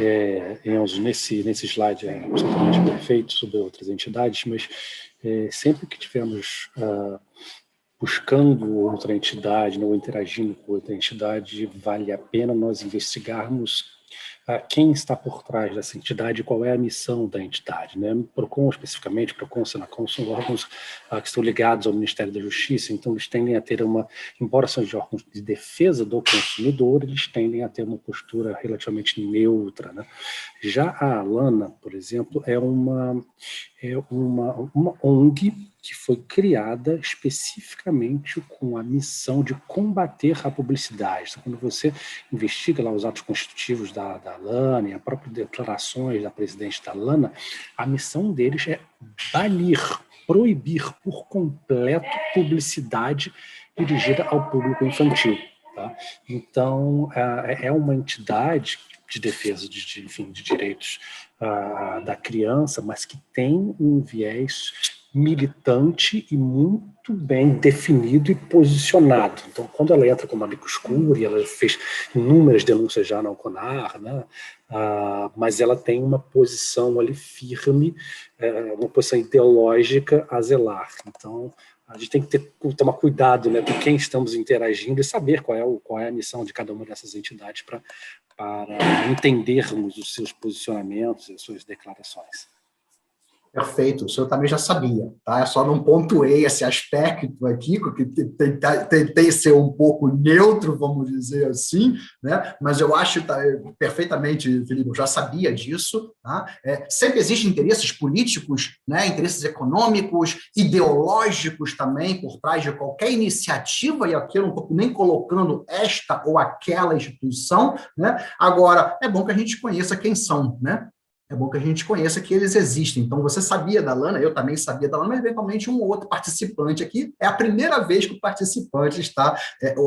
Enzo, nesse slide é absolutamente perfeito sobre outras entidades, mas sempre que tivemos buscando outra entidade, ou interagindo com outra entidade, vale a pena nós investigarmos quem está por trás dessa entidade e qual é a missão da entidade. Né? PROCON, especificamente, PROCON, SENACON, são órgãos que estão ligados ao Ministério da Justiça, então eles tendem a ter embora sejam órgãos de defesa do consumidor, eles tendem a ter uma postura relativamente neutra. Né? Já a ALANA, por exemplo, é uma ONG que foi criada especificamente com a missão de combater a publicidade. Então, quando você investiga lá os atos constitutivos da ALANA e as próprias declarações da presidente da ALANA, a missão deles é proibir por completo publicidade dirigida ao público infantil. Tá? Então, é uma entidade de defesa de direitos da criança, mas que tem um viés militante e muito bem definido e posicionado. Então, quando ela entra como amicus curiae, ela fez inúmeras denúncias já na CONAR, né? Mas ela tem uma posição ali firme, uma posição ideológica a zelar. Então, a gente tem que tomar cuidado, né, com quem estamos interagindo e saber qual é a missão de cada uma dessas entidades para entendermos os seus posicionamentos e as suas declarações. Perfeito, o senhor também já sabia, tá? Eu só não pontuei esse aspecto aqui, porque tentei ser um pouco neutro, vamos dizer assim, né? Mas eu acho perfeitamente, Felipe, eu já sabia disso, tá? Sempre existem interesses políticos, né? Interesses econômicos, ideológicos também por trás de qualquer iniciativa, e aqui eu não estou nem colocando esta ou aquela instituição, né? Agora, é bom que a gente conheça quem são, né? É bom que a gente conheça que eles existem. Então, você sabia da ALANA, eu também sabia da ALANA, mas eventualmente um ou outro participante aqui, é a primeira vez que o participante está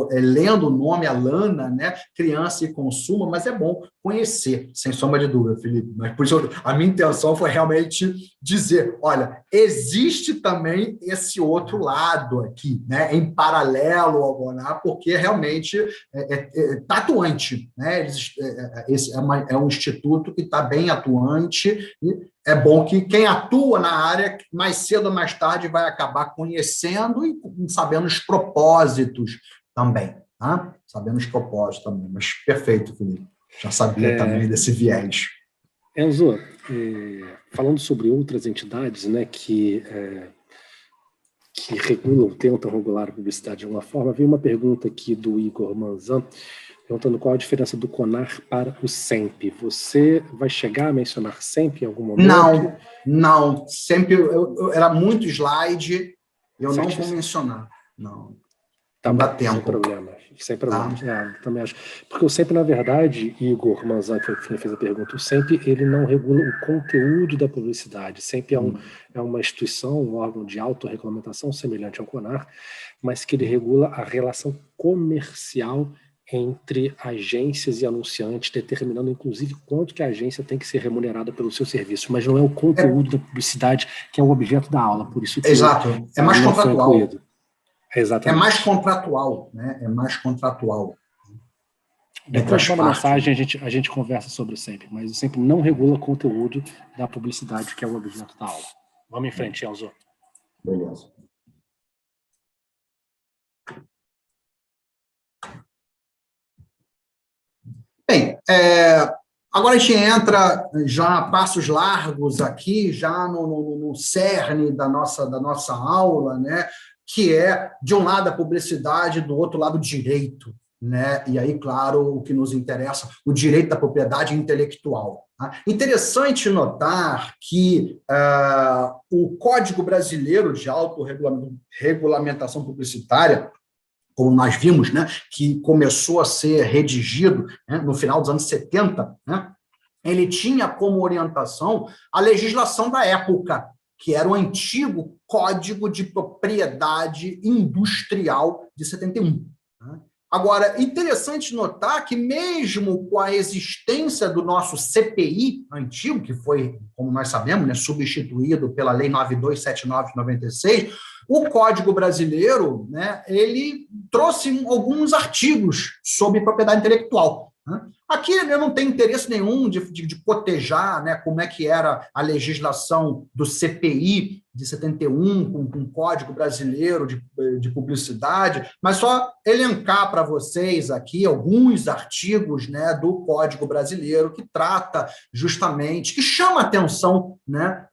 lendo o nome ALANA, né? Criança e Consumo, mas é bom conhecer, sem sombra de dúvida, Felipe. Mas por isso, a minha intenção foi realmente dizer, olha, existe também esse outro lado aqui, né? Em paralelo ao CONAR, porque realmente está atuante, né? Esse é um instituto que está bem atuante, e é bom que quem atua na área, mais cedo ou mais tarde, vai acabar conhecendo e sabendo os propósitos também, tá? Sabendo os propósitos também. Mas perfeito, Felipe. Já sabia também desse viés. Enzo, falando sobre outras entidades, né, que regulam, tentam regular a publicidade de alguma forma, veio uma pergunta aqui do Igor Manzan, perguntando qual a diferença do CONAR para o SEMP. Você vai chegar a mencionar SEMP em algum momento? Não. SEMP era muito slide, eu não vou mencionar. Não. Tá não bom, dá tempo. Sem problema. Tá. Também acho. Porque o SEMP, na verdade, Igor Manzan, que fez a pergunta, o SEMP ele não regula o conteúdo da publicidade. O SEMP é uma instituição, um órgão de autorregulamentação semelhante ao CONAR, mas que ele regula a relação comercial entre agências e anunciantes, determinando, inclusive, quanto que a agência tem que ser remunerada pelo seu serviço, mas não é o conteúdo da publicidade que é o objeto da aula, por isso que exato, é mais contratual. Exatamente. É mais contratual, né? É mais contratual. Depois manda mensagem, a gente conversa sobre o SEMP, mas o SEMP não regula conteúdo da publicidade, que é o objeto da aula. Vamos em frente, Enzo. Beleza. Bem, agora a gente entra já a passos largos aqui, já no cerne da nossa aula, né? Que é, de um lado, a publicidade, do outro lado, o direito. Né? E aí, claro, o que nos interessa, o direito da propriedade intelectual. Tá? Interessante notar que o Código Brasileiro de Autorregulamentação Publicitária, como nós vimos, né, que começou a ser redigido, né, no final dos anos 70, né, ele tinha como orientação a legislação da época, que era o antigo Código de Propriedade Industrial de 71. Agora, interessante notar que mesmo com a existência do nosso CPI antigo, que foi, como nós sabemos, né, substituído pela Lei 9279 de 96, o Código Brasileiro, né, ele trouxe alguns artigos sobre propriedade intelectual. Aqui eu não tenho interesse nenhum de cotejar, né, como é que era a legislação do CPI de 71, com o Código Brasileiro de Publicidade, mas só elencar para vocês aqui alguns artigos, né, do Código Brasileiro que trata justamente, que chama atenção, né,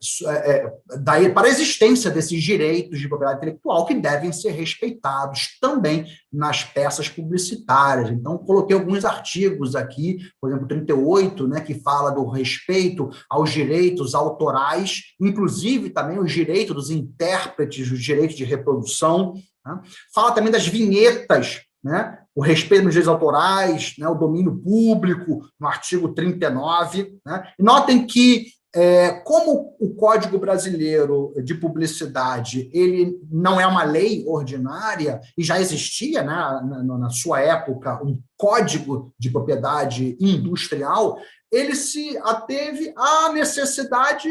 para a existência desses direitos de propriedade intelectual que devem ser respeitados também nas peças publicitárias. Então, coloquei alguns artigos aqui, por exemplo, 38, né, que fala do respeito aos direitos autorais, inclusive também os direitos dos intérpretes, os direitos de reprodução. Né? Fala também das vinhetas, né? O respeito aos direitos autorais, né? O domínio público, no artigo 39. Né? E notem que, como o Código Brasileiro de Publicidade ele não é uma lei ordinária, e já existia, né, na sua época, um Código de Propriedade Industrial, ele se ateve à necessidade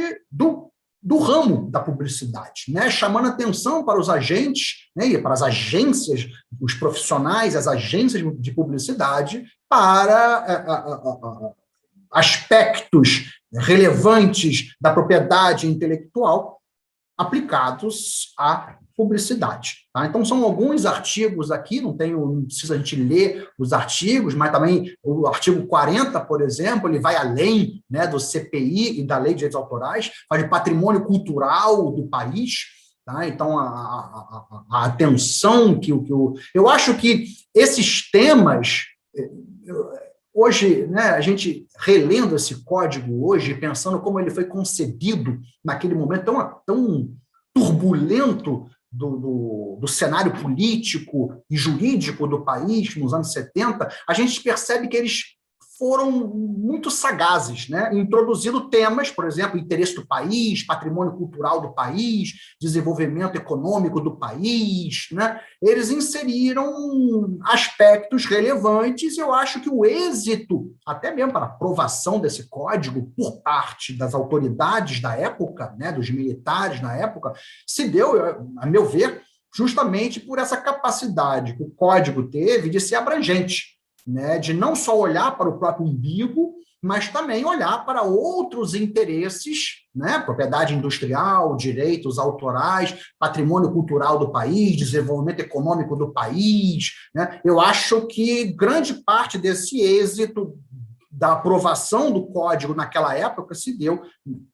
do ramo da publicidade, né? Chamando atenção para os agentes, né, e para as agências, os profissionais, as agências de publicidade, para aspectos relevantes da propriedade intelectual aplicados à publicidade. Tá? Então, são alguns artigos aqui, não precisa a gente ler os artigos, mas também o artigo 40, por exemplo, ele vai além, né, do CPI e da Lei de Direitos Autorais, fala de patrimônio cultural do país. Tá? Então, a atenção que eu acho que esses temas... Hoje, né, a gente relendo esse código hoje, pensando como ele foi concebido naquele momento tão turbulento do cenário político e jurídico do país, nos anos 70, a gente percebe que eles foram muito sagazes, né? Introduzindo temas, por exemplo, interesse do país, patrimônio cultural do país, desenvolvimento econômico do país, né? Eles inseriram aspectos relevantes e eu acho que o êxito, até mesmo para a aprovação desse código por parte das autoridades da época, né, dos militares na época, se deu, a meu ver, justamente por essa capacidade que o código teve de ser abrangente, né, de não só olhar para o próprio umbigo, mas também olhar para outros interesses, né, propriedade industrial, direitos autorais, patrimônio cultural do país, desenvolvimento econômico do país. Né? Eu acho que grande parte desse êxito da aprovação do código naquela época se deu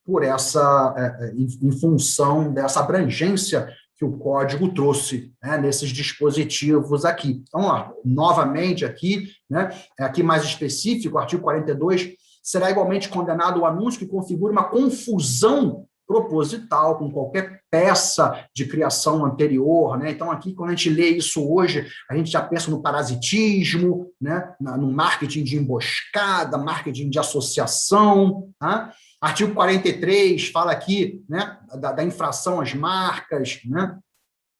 por em função dessa abrangência que o código trouxe, né, nesses dispositivos aqui. Então, ó, novamente aqui, né, aqui mais específico, artigo 42, será igualmente condenado o anúncio que configura uma confusão proposital com qualquer peça de criação anterior, né? Então, aqui, quando a gente lê isso hoje, a gente já pensa no parasitismo, né, no marketing de emboscada, marketing de associação, tá? Artigo 43 fala aqui, né, da infração às marcas, né,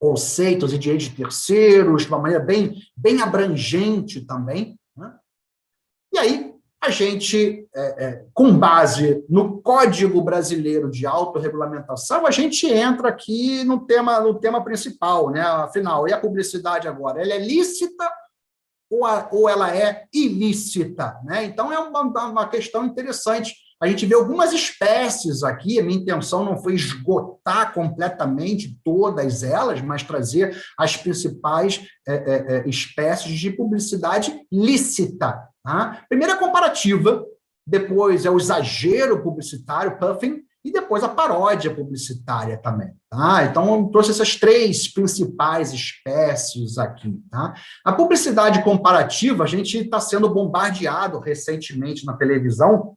conceitos e direitos de terceiros, de uma maneira bem abrangente também. Né? E aí, a gente, com base no Código Brasileiro de Autorregulamentação, a gente entra aqui no tema principal, né? Afinal, e a publicidade agora? Ela é lícita ou ela é ilícita? Né? Então, é uma questão interessante. A gente vê algumas espécies aqui, a minha intenção não foi esgotar completamente todas elas, mas trazer as principais espécies de publicidade lícita. Tá? Primeiro a comparativa, depois é o exagero publicitário, puffing, e depois a paródia publicitária também. Tá? Então, eu trouxe essas três principais espécies aqui. Tá? A publicidade comparativa, a gente está sendo bombardeado recentemente na televisão,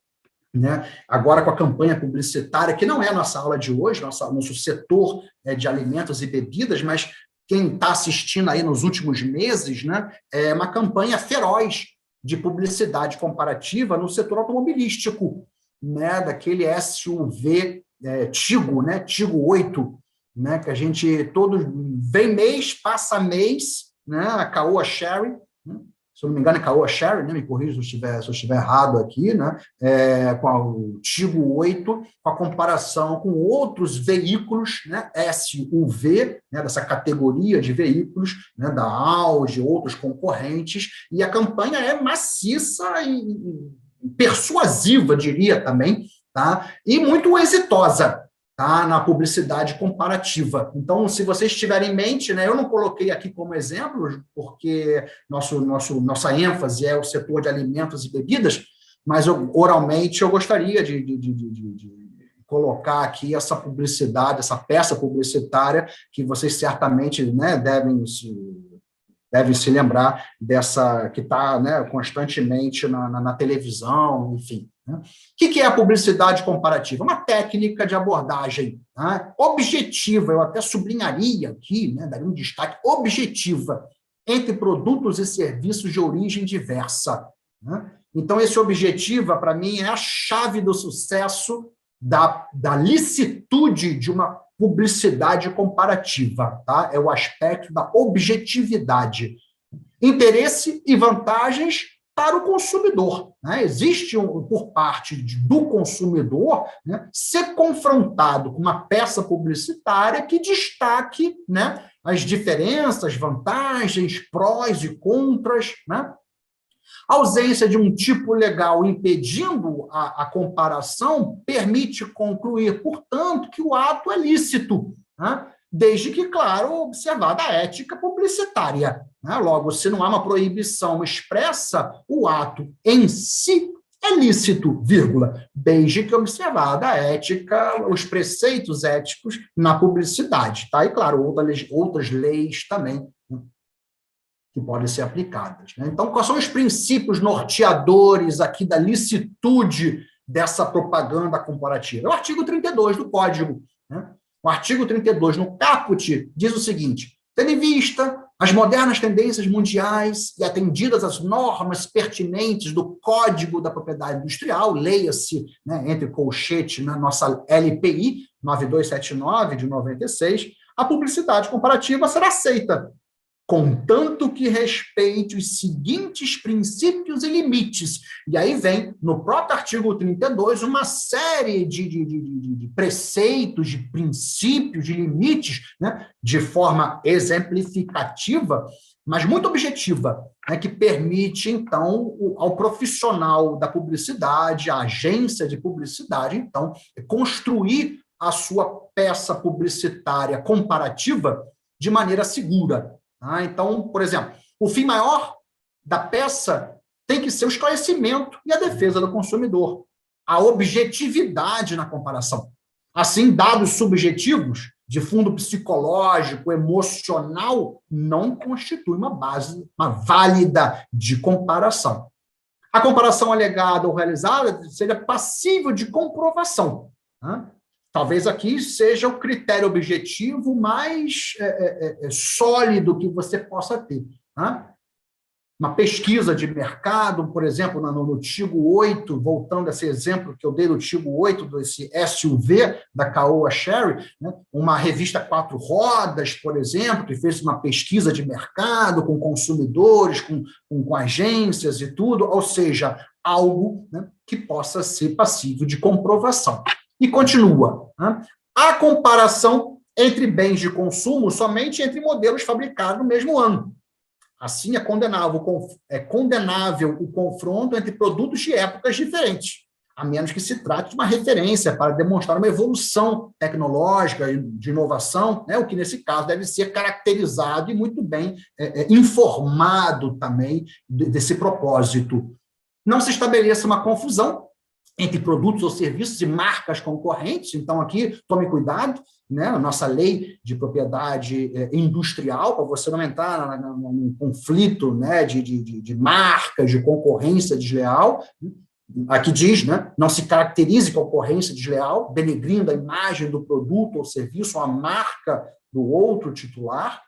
né? Agora com a campanha publicitária, que não é a nossa aula de hoje, nosso setor de alimentos e bebidas, mas quem está assistindo aí nos últimos meses, né, é uma campanha feroz de publicidade comparativa no setor automobilístico. né, daquele SUV Tigo, né, Tigo 8, né, que a gente todo vem mês, passa mês, né, a Caoa Chery, né, se eu não me engano é Caoa Chery, né, me corrija se eu estiver errado aqui, né, com o Tigo 8, com a comparação com outros veículos, né, SUV, né, dessa categoria de veículos, né, da Audi, outros concorrentes, e a campanha é maciça e persuasiva, diria também, tá, e muito exitosa, tá, na publicidade comparativa. Então, se vocês tiverem em mente, né, eu não coloquei aqui como exemplo, porque nossa ênfase é o setor de alimentos e bebidas, mas oralmente eu gostaria de colocar aqui essa publicidade, essa peça publicitária, que vocês certamente, né, devem se lembrar dessa, que está, né, constantemente na televisão, enfim. Né? O que é a publicidade comparativa? Uma técnica de abordagem, né, objetiva, eu até sublinharia aqui, né, daria um destaque, objetiva, entre produtos e serviços de origem diversa. Né? Então, esse objetiva, para mim, é a chave do sucesso da licitude de uma publicidade comparativa, tá? É o aspecto da objetividade. Interesse e vantagens para o consumidor. Né? Existe, por parte do consumidor, né, ser confrontado com uma peça publicitária que destaque, né, as diferenças, vantagens, prós e contras, né? A ausência de um tipo legal impedindo a comparação permite concluir, portanto, que o ato é lícito, né? Desde que, claro, observada a ética publicitária. Né? Logo, se não há uma proibição expressa, o ato em si é lícito, vírgula, desde que observada a ética, os preceitos éticos na publicidade. Tá? E, claro, outras leis também que podem ser aplicadas. Né? Então, quais são os princípios norteadores aqui da licitude dessa propaganda comparativa? É o artigo 32 do Código. Né? O artigo 32, no caput, diz o seguinte: tendo em vista as modernas tendências mundiais e atendidas as normas pertinentes do Código da Propriedade Industrial, leia-se, né, entre colchete, na nossa LPI 9279, de 96, a publicidade comparativa será aceita, contanto que respeite os seguintes princípios e limites. E aí vem, no próprio artigo 32, uma série de preceitos, de princípios, de limites, né, de forma exemplificativa, mas muito objetiva, né, que permite, então, ao profissional da publicidade, à agência de publicidade, então, construir a sua peça publicitária comparativa de maneira segura. Então, por exemplo, o fim maior da peça tem que ser o esclarecimento e a defesa do consumidor, a objetividade na comparação. Assim, dados subjetivos de fundo psicológico, emocional, não constituem uma base, uma válida de comparação. A comparação alegada ou realizada seja passível de comprovação. Talvez aqui seja o critério objetivo mais sólido que você possa ter. Né? Uma pesquisa de mercado, por exemplo, no Tigo 8, voltando a esse exemplo que eu dei do Tigo 8, desse SUV da Caoa Chery, né? Uma revista 4 rodas, por exemplo, que fez uma pesquisa de mercado com consumidores, com agências e tudo, ou seja, algo, né, que possa ser passível de comprovação. E continua. Né? A comparação entre bens de consumo somente entre modelos fabricados no mesmo ano. Assim, é condenável o confronto entre produtos de épocas diferentes, a menos que se trate de uma referência para demonstrar uma evolução tecnológica de inovação, né? O que, nesse caso, deve ser caracterizado e muito bem informado também desse propósito. Não se estabeleça uma confusão entre produtos ou serviços e marcas concorrentes. Então, aqui, tome cuidado, né? A nossa lei de propriedade industrial, para você não entrar num conflito, né, de marcas, de concorrência desleal. Aqui diz, né, não se caracterize concorrência desleal, denegrindo a imagem do produto ou serviço, ou a marca do outro titular.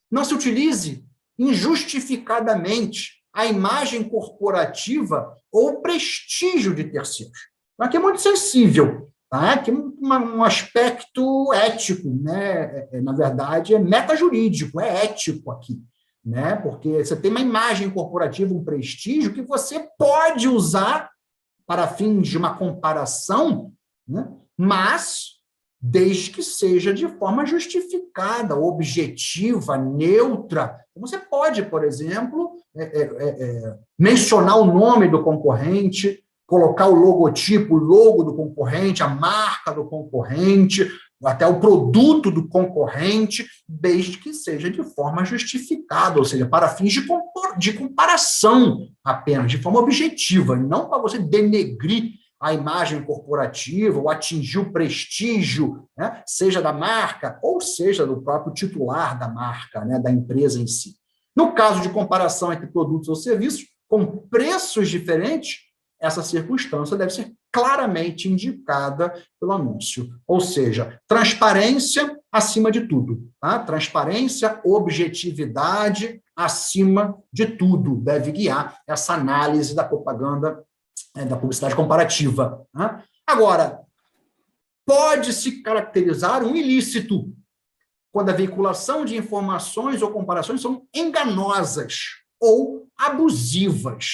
Não se utilize injustificadamente a imagem corporativa ou o prestígio de terceiros. aqui é muito sensível, tá? Aqui é um aspecto ético, né? Na verdade, é metajurídico, é ético aqui, né? Porque você tem uma imagem corporativa, um prestígio que você pode usar para fins de uma comparação, né? Mas desde que seja de forma justificada, objetiva, neutra. Você pode, por exemplo, mencionar o nome do concorrente, colocar o logotipo, o logo do concorrente, a marca do concorrente, até o produto do concorrente, desde que seja de forma justificada, ou seja, para fins de comparação apenas, de forma objetiva, não para você denegrir a imagem corporativa, ou atingir o prestígio, né, seja da marca, ou seja do próprio titular da marca, né, da empresa em si. No caso de comparação entre produtos ou serviços, com preços diferentes, essa circunstância deve ser claramente indicada pelo anúncio. Ou seja, transparência acima de tudo. Tá? Transparência, objetividade acima de tudo deve guiar essa análise da propaganda, da publicidade comparativa. Né? Agora, pode-se caracterizar um ilícito quando a veiculação de informações ou comparações são enganosas ou abusivas.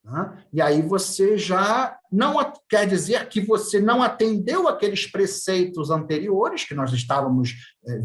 Né? E aí você já não quer dizer que você não atendeu aqueles preceitos anteriores, que nós estávamos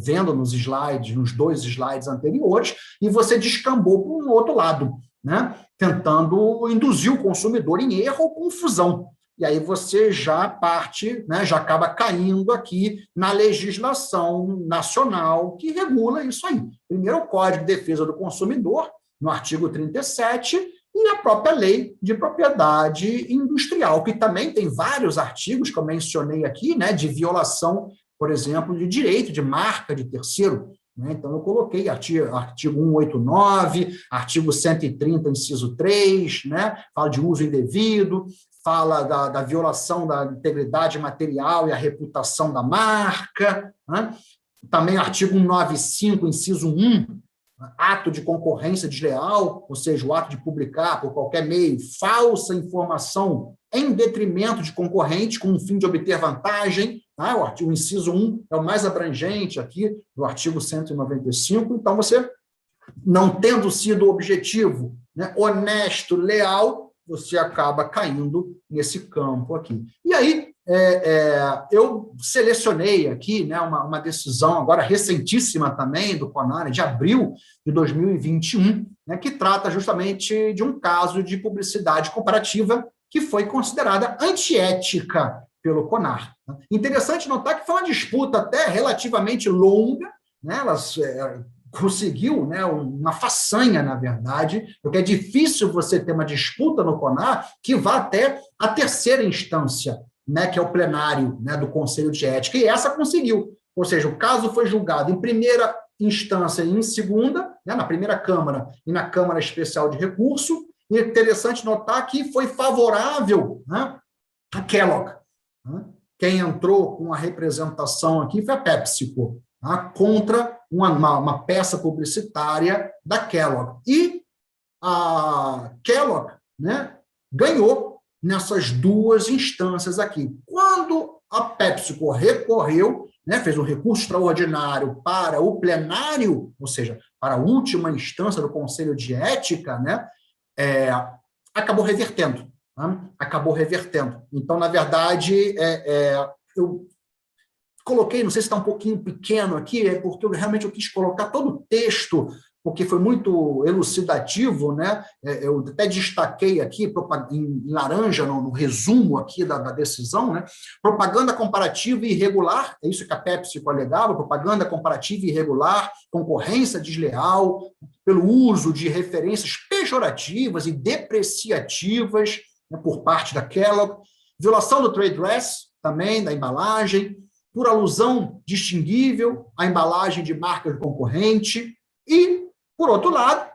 vendo nos slides, nos 2 slides anteriores, e você descambou para um outro lado, né? Tentando induzir o consumidor em erro ou confusão. E aí você já parte, né, já acaba caindo aqui na legislação nacional que regula isso aí. Primeiro, o Código de Defesa do Consumidor, no artigo 37, e a própria Lei de Propriedade Industrial, que também tem vários artigos que eu mencionei aqui, né, de violação, por exemplo, de direito de marca de terceiro. Então, eu coloquei artigo 189, artigo 130, inciso 3, né? Fala de uso indevido, fala da violação da integridade material e a reputação da marca, né? Também artigo 195, inciso 1, ato de concorrência desleal, ou seja, o ato de publicar por qualquer meio falsa informação em detrimento de concorrente com o fim de obter vantagem. O inciso 1 é o mais abrangente aqui do artigo 195, então você, não tendo sido objetivo, né, honesto, leal, você acaba caindo nesse campo aqui. E aí, eu selecionei aqui, né, uma decisão agora recentíssima também do CONAR, de abril de 2021, né, que trata justamente de um caso de publicidade comparativa que foi considerada antiética pelo CONAR. Interessante notar que foi uma disputa até relativamente longa, né, elas conseguiu, né, uma façanha, na verdade, porque é difícil você ter uma disputa no CONAR que vá até a terceira instância, né, que é o plenário, né, do Conselho de Ética, e essa conseguiu. Ou seja, o caso foi julgado em primeira instância e em segunda, né, na primeira Câmara e na Câmara Especial de Recurso, e é interessante notar que foi favorável, né, a Kellogg. Né? Quem entrou com a representação aqui foi a PepsiCo, tá? Contra uma peça publicitária da Kellogg. E a Kellogg, né, ganhou nessas 2 instâncias aqui. Quando a PepsiCo recorreu, né, fez um recurso extraordinário para o plenário, ou seja, para a última instância do Conselho de Ética, né, acabou revertendo. Né? Acabou revertendo. Então, na verdade, eu coloquei, não sei se está um pouquinho pequeno aqui, é porque eu quis colocar todo o texto, porque foi muito elucidativo, né? Eu até destaquei aqui, em laranja, no resumo aqui da decisão, né? Propaganda comparativa e irregular, é isso que a PepsiCo alegava, propaganda comparativa e irregular, concorrência desleal, pelo uso de referências pejorativas e depreciativas, né, por parte da Kellogg, violação do trade dress, também, da embalagem, por alusão distinguível à embalagem de marca concorrente, e, por outro lado,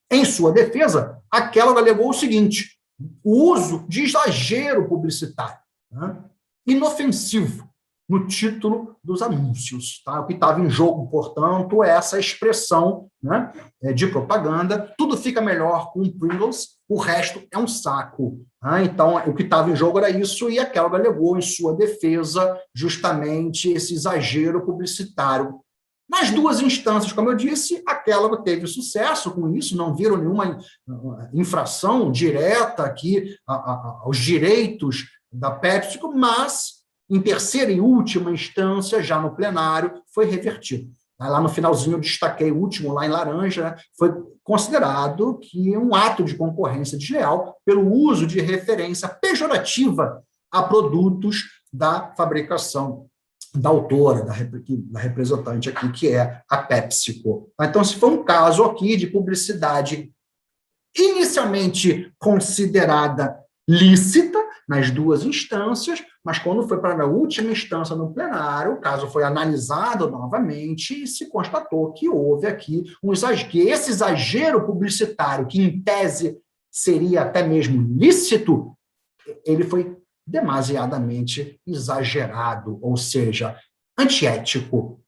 em sua defesa, a Kellogg alegou o seguinte: o uso de exagero publicitário, né, inofensivo, no título dos anúncios. Tá? O que estava em jogo, portanto, é essa expressão, né, de propaganda: tudo fica melhor com Pringles, o resto é um saco. Tá? Então, o que estava em jogo era isso, e a Kellogg alegou em sua defesa justamente esse exagero publicitário. Nas duas instâncias, como eu disse, a Kellogg teve sucesso com isso, não viram nenhuma infração direta aqui aos direitos da PepsiCo, mas, em terceira e última instância, já no plenário, foi revertido. Lá no finalzinho eu destaquei o último, lá em laranja, foi considerado que um ato de concorrência desleal pelo uso de referência pejorativa a produtos da fabricação da autora, da representante aqui, que é a PepsiCo. Então, se foi um caso aqui de publicidade inicialmente considerada lícita nas duas instâncias, mas quando foi para a última instância no plenário, o caso foi analisado novamente e se constatou que houve aqui um exagero, que esse exagero publicitário, que em tese seria até mesmo lícito, ele foi demasiadamente exagerado, ou seja, antiético.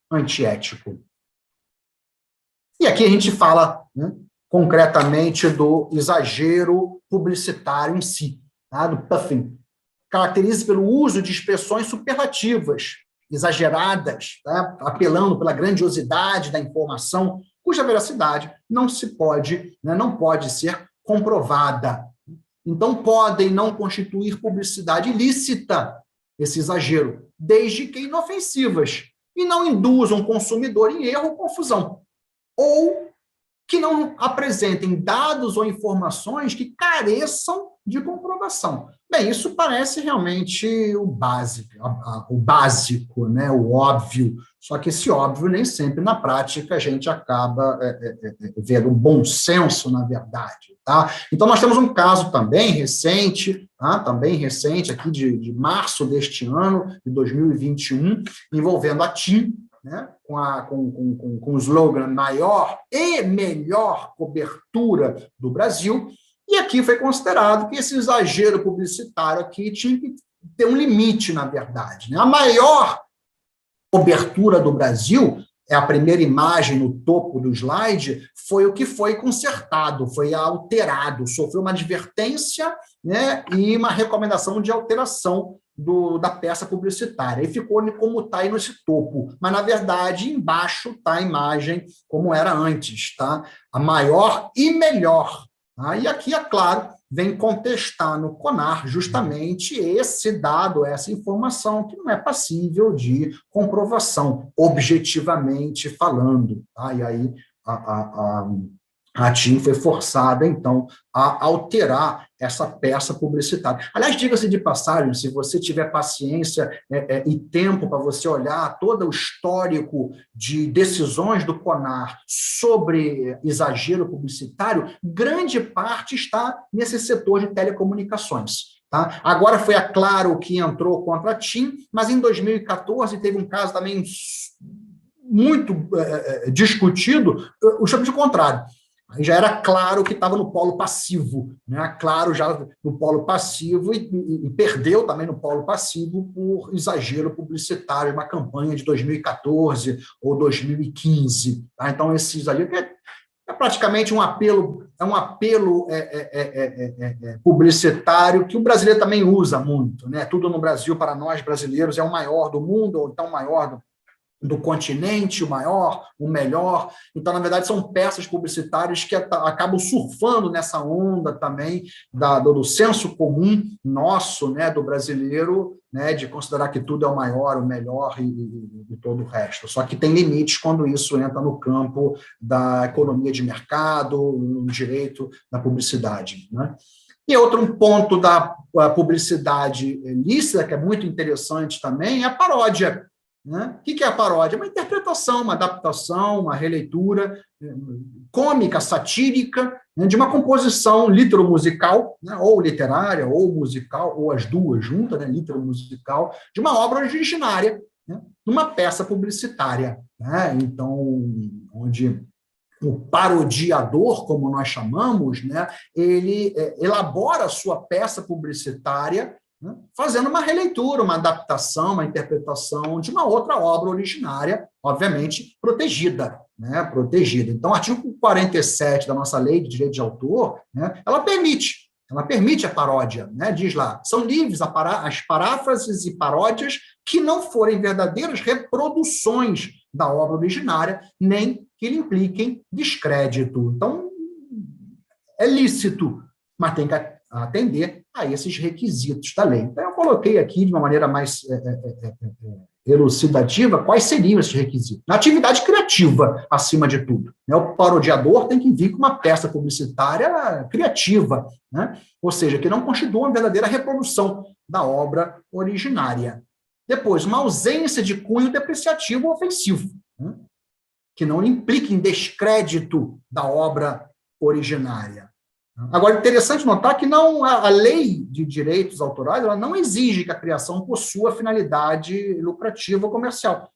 E aqui a gente fala, né, concretamente do exagero publicitário em si, tá? Do puffing. Caracteriza-se pelo uso de expressões superlativas, exageradas, tá? Apelando pela grandiosidade da informação, cuja veracidade não pode ser comprovada. Então, podem não constituir publicidade ilícita, esse exagero, desde que inofensivas, e não induzam o consumidor em erro ou confusão, ou que não apresentem dados ou informações que careçam de comprovação. Bem, isso parece realmente o básico, né? O óbvio, só que esse óbvio nem sempre na prática a gente acaba vendo o bom senso, na verdade. Tá? Então, nós temos um caso também recente, tá? Aqui de março deste ano, de 2021, envolvendo a TIM, né, com o slogan maior e melhor cobertura do Brasil, e aqui foi considerado que esse exagero publicitário aqui tinha que ter um limite, na verdade. Né? A maior cobertura do Brasil, é a primeira imagem no topo do slide, foi o que foi consertado, foi alterado, sofreu uma advertência, né, e uma recomendação de alteração da peça publicitária. E ficou como está aí nesse topo. Mas, na verdade, embaixo está a imagem como era antes. Tá? A maior e melhor. Tá? E aqui, é claro, vem contestar no CONAR justamente esse dado, essa informação, que não é passível de comprovação, objetivamente falando. Tá? E aí a TIM foi forçada, então, a alterar essa peça publicitária. Aliás, diga-se de passagem, se você tiver paciência e tempo para você olhar todo o histórico de decisões do CONAR sobre exagero publicitário, grande parte está nesse setor de telecomunicações. Tá? Agora foi a Claro que entrou contra a TIM, mas em 2014 teve um caso também muito discutido, justamente o contrário. Aí já era Claro que estava no polo passivo, né? A Claro já no polo passivo e perdeu também no polo passivo por exagero publicitário, uma campanha de 2014 ou 2015. Tá? Então, esse exagero é praticamente um apelo publicitário que o brasileiro também usa muito. Né? Tudo no Brasil, para nós brasileiros, é o maior do mundo, ou então o maior do continente, o maior, o melhor. Então, na verdade, são peças publicitárias que acabam surfando nessa onda também do senso comum nosso, né, do brasileiro, né, de considerar que tudo é o maior, o melhor e todo o resto. Só que tem limites quando isso entra no campo da economia de mercado, no direito da publicidade. Né? E outro ponto da publicidade lícita, que é muito interessante também, é a paródia. Né? O que é a paródia? Uma interpretação, uma adaptação, uma releitura cômica, satírica, né, de uma composição litero-musical, né, ou literária, ou musical, ou as duas juntas, né, litero-musical, de uma obra originária, né, numa peça publicitária. Né? Então, onde o parodiador, como nós chamamos, né, ele elabora a sua peça publicitária né, fazendo uma releitura, uma adaptação, uma interpretação de uma outra obra originária, obviamente protegida, né, protegida. Então, o artigo 47 da nossa Lei de Direito de Autor, né, ela permite a paródia, né, diz lá, são livres as paráfrases e paródias que não forem verdadeiras reproduções da obra originária, nem que lhe impliquem descrédito. Então, é lícito, mas tem que atender a esses requisitos da lei. Então, eu coloquei aqui, de uma maneira mais elucidativa, quais seriam esses requisitos. Na atividade criativa, acima de tudo. Né? O parodiador tem que vir com uma peça publicitária criativa, né? Ou seja, que não constitua uma verdadeira reprodução da obra originária. Depois, uma ausência de cunho depreciativo ou ofensivo, né? Que não implique em descrédito da obra originária. Agora, é interessante notar que a lei de direitos autorais ela não exige que a criação possua finalidade lucrativa ou comercial.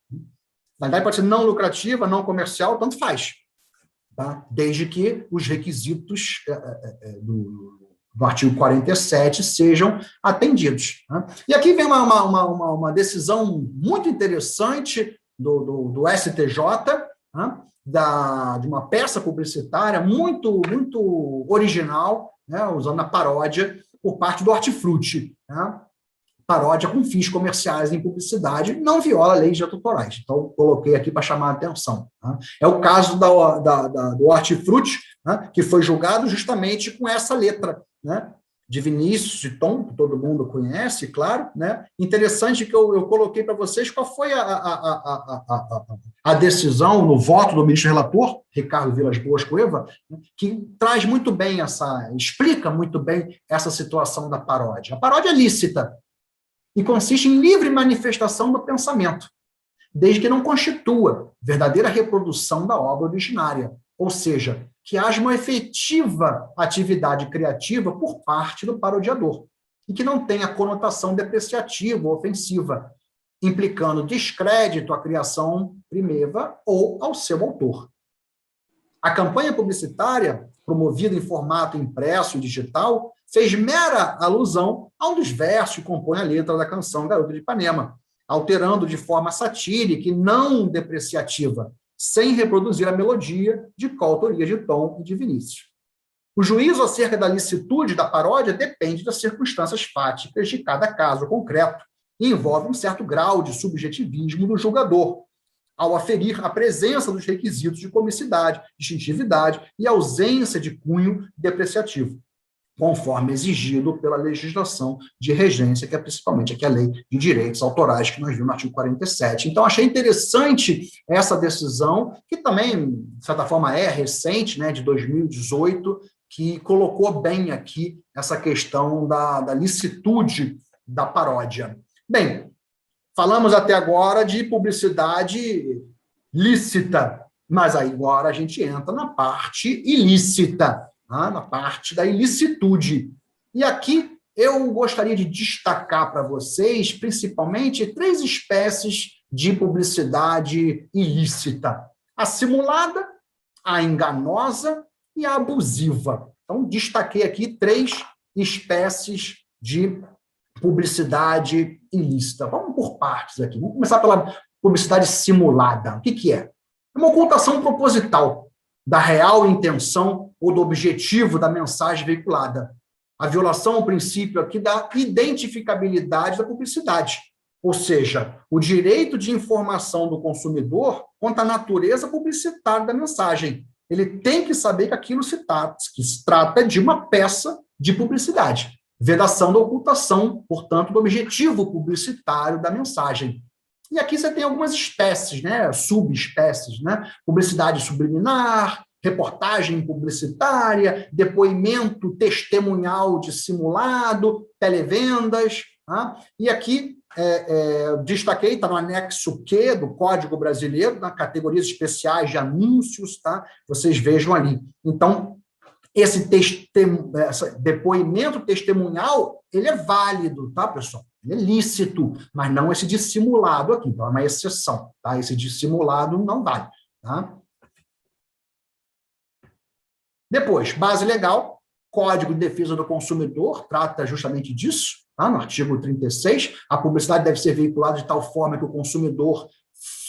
Na verdade, pode ser não lucrativa, não comercial, tanto faz. Tá? Desde que os requisitos do artigo 47 sejam atendidos. Né? E aqui vem uma decisão muito interessante do STJ, né? De uma peça publicitária muito original, né, usando a paródia por parte do Hortifruti. Né? Paródia com fins comerciais em publicidade não viola leis de autorais. Então, coloquei aqui para chamar a atenção. Né? É o caso do Hortifruti, né, que foi julgado justamente com essa letra, né, de Vinícius e Tom, que todo mundo conhece, claro, né? Interessante que eu coloquei para vocês qual foi a decisão no voto do ministro relator, Ricardo Vilas Boas Cueva, né, que traz muito bem explica muito bem essa situação da paródia. A paródia é lícita e consiste em livre manifestação do pensamento, desde que não constitua verdadeira reprodução da obra originária, ou seja, que haja uma efetiva atividade criativa por parte do parodiador, e que não tenha conotação depreciativa ou ofensiva, implicando descrédito à criação primeira ou ao seu autor. A campanha publicitária, promovida em formato impresso e digital, fez mera alusão a um dos versos que compõe a letra da canção Garota de Ipanema, alterando de forma satírica e não depreciativa, sem reproduzir a melodia de coautoria de Tom e de Vinícius. O juízo acerca da licitude da paródia depende das circunstâncias fáticas de cada caso concreto e envolve um certo grau de subjetivismo do julgador, ao aferir a presença dos requisitos de comicidade, distintividade e ausência de cunho depreciativo, conforme exigido pela legislação de regência, que é principalmente aqui a Lei de Direitos Autorais, que nós vimos no artigo 47. Então, achei interessante essa decisão, que também, de certa forma, é recente, né, de 2018, que colocou bem aqui essa questão da licitude da paródia. Bem, falamos até agora de publicidade lícita, mas aí agora a gente entra na parte ilícita, na parte da ilicitude. E aqui eu gostaria de destacar para vocês, principalmente, 3 espécies de publicidade ilícita: a simulada, a enganosa e a abusiva. Então, destaquei aqui 3 espécies de publicidade ilícita. Vamos por partes aqui. Vamos começar pela publicidade simulada. O que é? É uma ocultação proposital da real intenção ou do objetivo da mensagem veiculada. A violação ao princípio aqui da identificabilidade da publicidade, ou seja, o direito de informação do consumidor quanto à natureza publicitária da mensagem. Ele tem que saber que aquilo se trata de uma peça de publicidade. Vedação da ocultação, portanto, do objetivo publicitário da mensagem. E aqui você tem algumas espécies, né, subespécies, né? Publicidade subliminar, reportagem publicitária, depoimento testemunhal dissimulado, televendas. Tá? E aqui destaquei, está no anexo Q do Código Brasileiro, na categorias especiais de anúncios, tá? Vocês vejam ali. Então, esse depoimento testemunhal, ele é válido, tá, pessoal? Ele é lícito, mas não esse dissimulado aqui. Então, é uma exceção, tá? Esse dissimulado não vale, tá? Depois, base legal, Código de Defesa do Consumidor, trata justamente disso, tá? No artigo 36, a publicidade deve ser veiculada de tal forma que o consumidor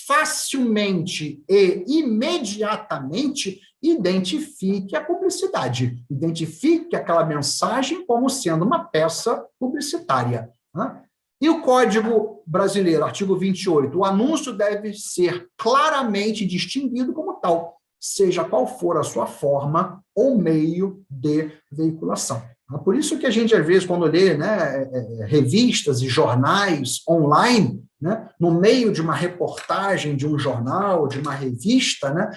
facilmente e imediatamente identifique a publicidade, identifique aquela mensagem como sendo uma peça publicitária. Tá? E o Código Brasileiro, artigo 28, o anúncio deve ser claramente distinguido como tal, seja qual for a sua forma ou meio de veiculação. Por isso que a gente, às vezes, quando lê, né, revistas e jornais online, né, no meio de uma reportagem de um jornal, de uma revista, né,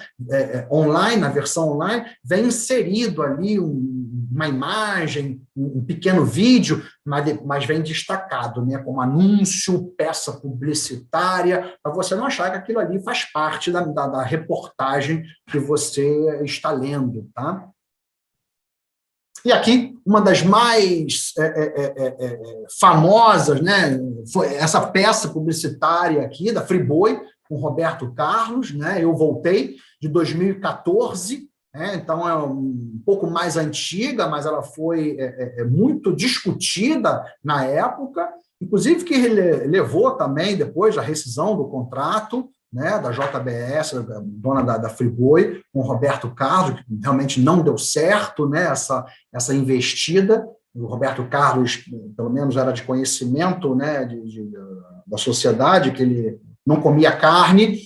online, na versão online, vem inserido ali uma imagem, um pequeno vídeo, mas vem destacado, né, como anúncio, peça publicitária, para você não achar que aquilo ali faz parte da reportagem que você está lendo, tá? E aqui, uma das mais famosas, né, foi essa peça publicitária aqui, da Friboi, com Roberto Carlos, né, Eu Voltei, de 2014, então é um pouco mais antiga, mas ela foi muito discutida na época, inclusive que levou também, depois, a rescisão do contrato, né, da JBS, dona da Friboi, com Roberto Carlos, que realmente não deu certo, né, essa investida. O Roberto Carlos, pelo menos, era de conhecimento, né, da sociedade, que ele não comia carne,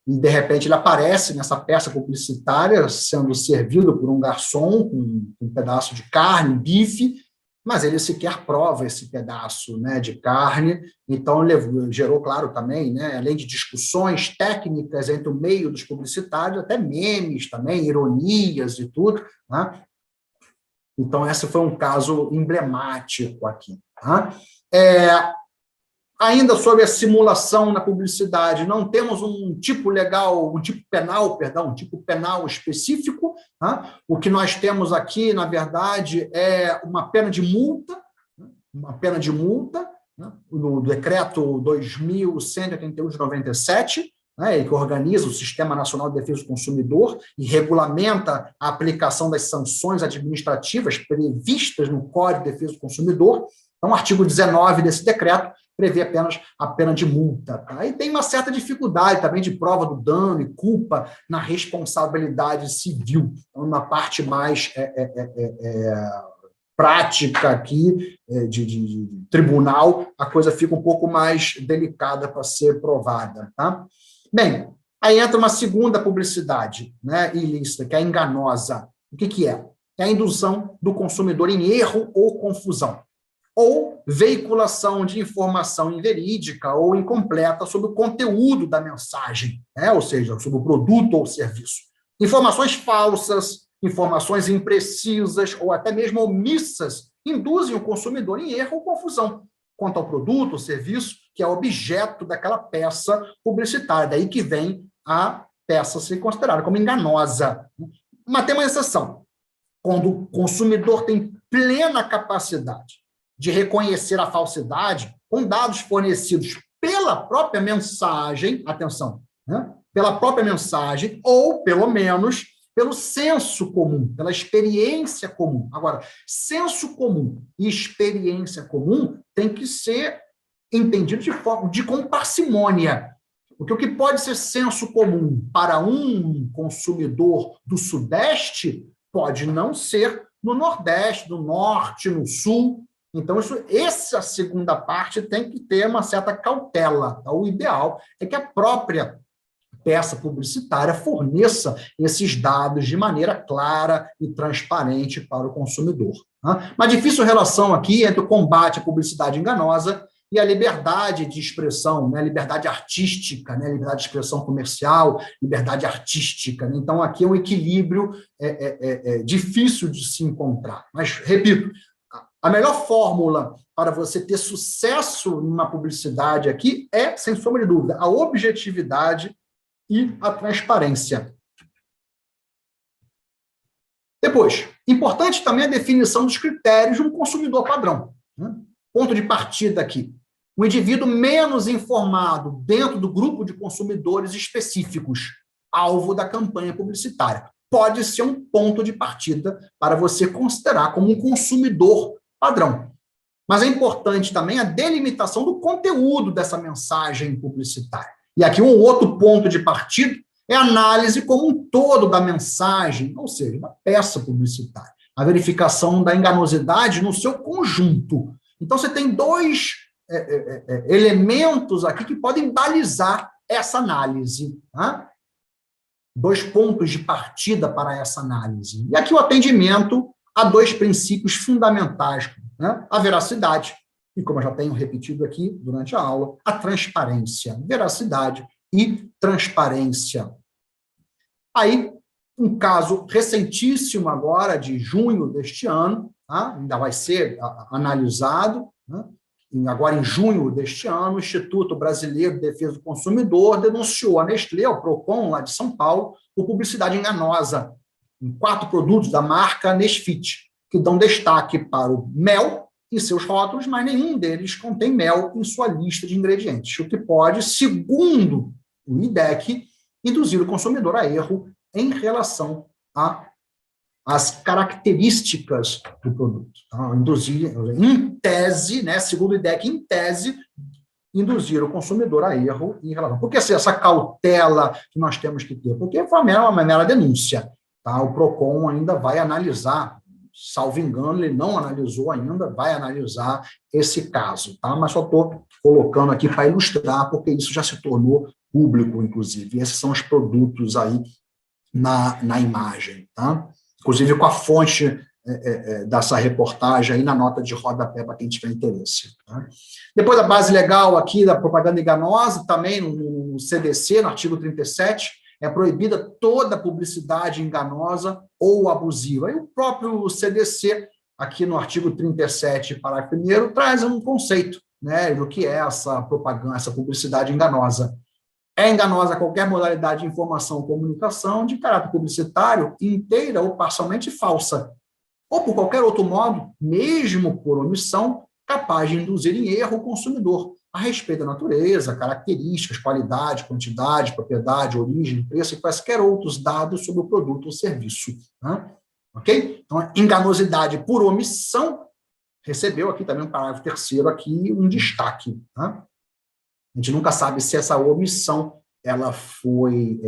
e, de repente, ele aparece nessa peça publicitária, sendo servido por um garçom com um pedaço de carne, um bife, mas ele sequer prova esse pedaço, né, de carne, então gerou, claro, também, né, além de discussões técnicas entre o meio dos publicitários, até memes também, ironias e tudo, né? Então, esse foi um caso emblemático aqui. Tá? Ainda sobre a simulação na publicidade, não temos um tipo legal, um tipo penal específico. Tá? O que nós temos aqui, na verdade, é uma pena de multa, né? No decreto 2181 de 97, né, que organiza o Sistema Nacional de Defesa do Consumidor e regulamenta a aplicação das sanções administrativas previstas no Código de Defesa do Consumidor. Então, o artigo 19 desse decreto prevê apenas a pena de multa. Tá? E tem uma certa dificuldade também de prova do dano e culpa na responsabilidade civil. Então, na parte mais prática aqui, de tribunal, a coisa fica um pouco mais delicada para ser provada. Tá? Bem, aí entra uma segunda publicidade, né, ilícita, que é enganosa. O que é? É a indução do consumidor em erro ou confusão, ou veiculação de informação inverídica ou incompleta sobre o conteúdo da mensagem, né? Ou seja, sobre o produto ou serviço. Informações falsas, informações imprecisas ou até mesmo omissas induzem o consumidor em erro ou confusão quanto ao produto ou serviço que é objeto daquela peça publicitária. Daí que vem a peça ser considerada como enganosa. Mas tem uma exceção. Quando o consumidor tem plena capacidade de reconhecer a falsidade com dados fornecidos pela própria mensagem, atenção, né? Pela própria mensagem, ou, pelo menos, pelo senso comum, pela experiência comum. Agora, senso comum e experiência comum tem que ser entendido com parcimônia. Porque o que pode ser senso comum para um consumidor do Sudeste pode não ser no Nordeste, no Norte, no Sul. Então, essa segunda parte tem que ter uma certa cautela. Tá? O ideal é que a própria peça publicitária forneça esses dados de maneira clara e transparente para o consumidor. Tá? Uma difícil relação aqui entre o combate à publicidade enganosa e a liberdade de expressão, né? Liberdade artística, né? Liberdade de expressão comercial, liberdade artística. Né? Então, aqui é um equilíbrio difícil de se encontrar. Mas, repito, a melhor fórmula para você ter sucesso numa publicidade aqui é, sem sombra de dúvida, a objetividade e a transparência. Depois, importante também a definição dos critérios de um consumidor padrão. Né? Ponto de partida aqui. Um indivíduo menos informado dentro do grupo de consumidores específicos, alvo da campanha publicitária. Pode ser um ponto de partida para você considerar como um consumidor padrão. mas é importante também a delimitação do conteúdo dessa mensagem publicitária. E aqui um outro ponto de partida é a análise como um todo da mensagem, ou seja, da peça publicitária. A verificação da enganosidade no seu conjunto. Então, você tem dois elementos aqui que podem balizar essa análise. Tá? Dois pontos de partida para essa análise. E aqui o atendimento a dois princípios fundamentais, né? A veracidade, e como eu já tenho repetido aqui durante a aula, a transparência. Veracidade e transparência. Aí, um caso recentíssimo agora, de junho deste ano, tá? Ainda vai ser analisado, né? Agora em junho deste ano, o Instituto Brasileiro de Defesa do Consumidor denunciou a Nestlé, o Procon, lá de São Paulo, por publicidade enganosa em 4 produtos da marca Nesfit, que dão destaque para o mel em seus rótulos, mas nenhum deles contém mel em sua lista de ingredientes, o que pode, segundo o IDEC, induzir o consumidor a erro em relação às características do produto. Então, induzir, em tese, né, segundo o IDEC, em tese, induzir o consumidor a erro em relação. Por que essa cautela que nós temos que ter? Porque foi uma mera denúncia. Tá? O PROCON ainda vai analisar, salvo engano, ele não analisou ainda, vai analisar esse caso. Tá? Mas só estou colocando aqui para ilustrar, porque isso já se tornou público, inclusive. E esses são os produtos aí na imagem. Tá? Inclusive com a fonte dessa reportagem aí na nota de rodapé para quem tiver interesse. Tá? Depois a base legal aqui da propaganda enganosa, também no CDC, no artigo 37, é proibida toda publicidade enganosa ou abusiva. E o próprio CDC, aqui no artigo 37, parágrafo 1º, traz um conceito, né, do que é essa propaganda, essa publicidade enganosa. É enganosa qualquer modalidade de informação ou comunicação de caráter publicitário, inteira ou parcialmente falsa, ou por qualquer outro modo, mesmo por omissão, capaz de induzir em erro o consumidor a respeito da natureza, características, qualidade, quantidade, propriedade, origem, preço e quaisquer outros dados sobre o produto ou serviço. Né? Ok? Então, enganosidade por omissão recebeu aqui também um parágrafo 3º, aqui um destaque. Né? A gente nunca sabe se essa omissão ela foi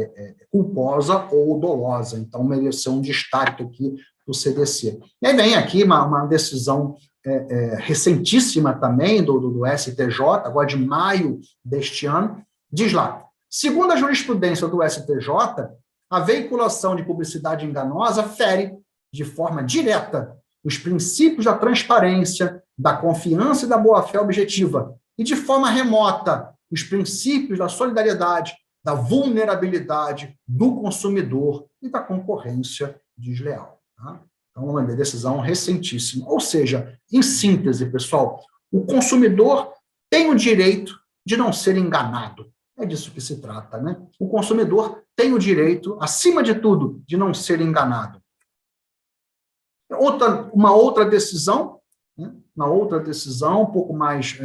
culposa ou dolosa, então mereceu um destaque aqui do CDC. E aí vem aqui uma decisão recentíssima também do STJ, agora de maio deste ano, diz lá, segundo a jurisprudência do STJ, a veiculação de publicidade enganosa fere de forma direta os princípios da transparência, da confiança e da boa-fé objetiva, e de forma remota os princípios da solidariedade, da vulnerabilidade do consumidor e da concorrência desleal. Tá? Então, uma decisão recentíssima. Ou seja, em síntese, pessoal, o consumidor tem o direito de não ser enganado. É disso que se trata, né? O consumidor tem o direito, acima de tudo, de não ser enganado. Uma outra decisão, né? Uma outra decisão, um pouco mais,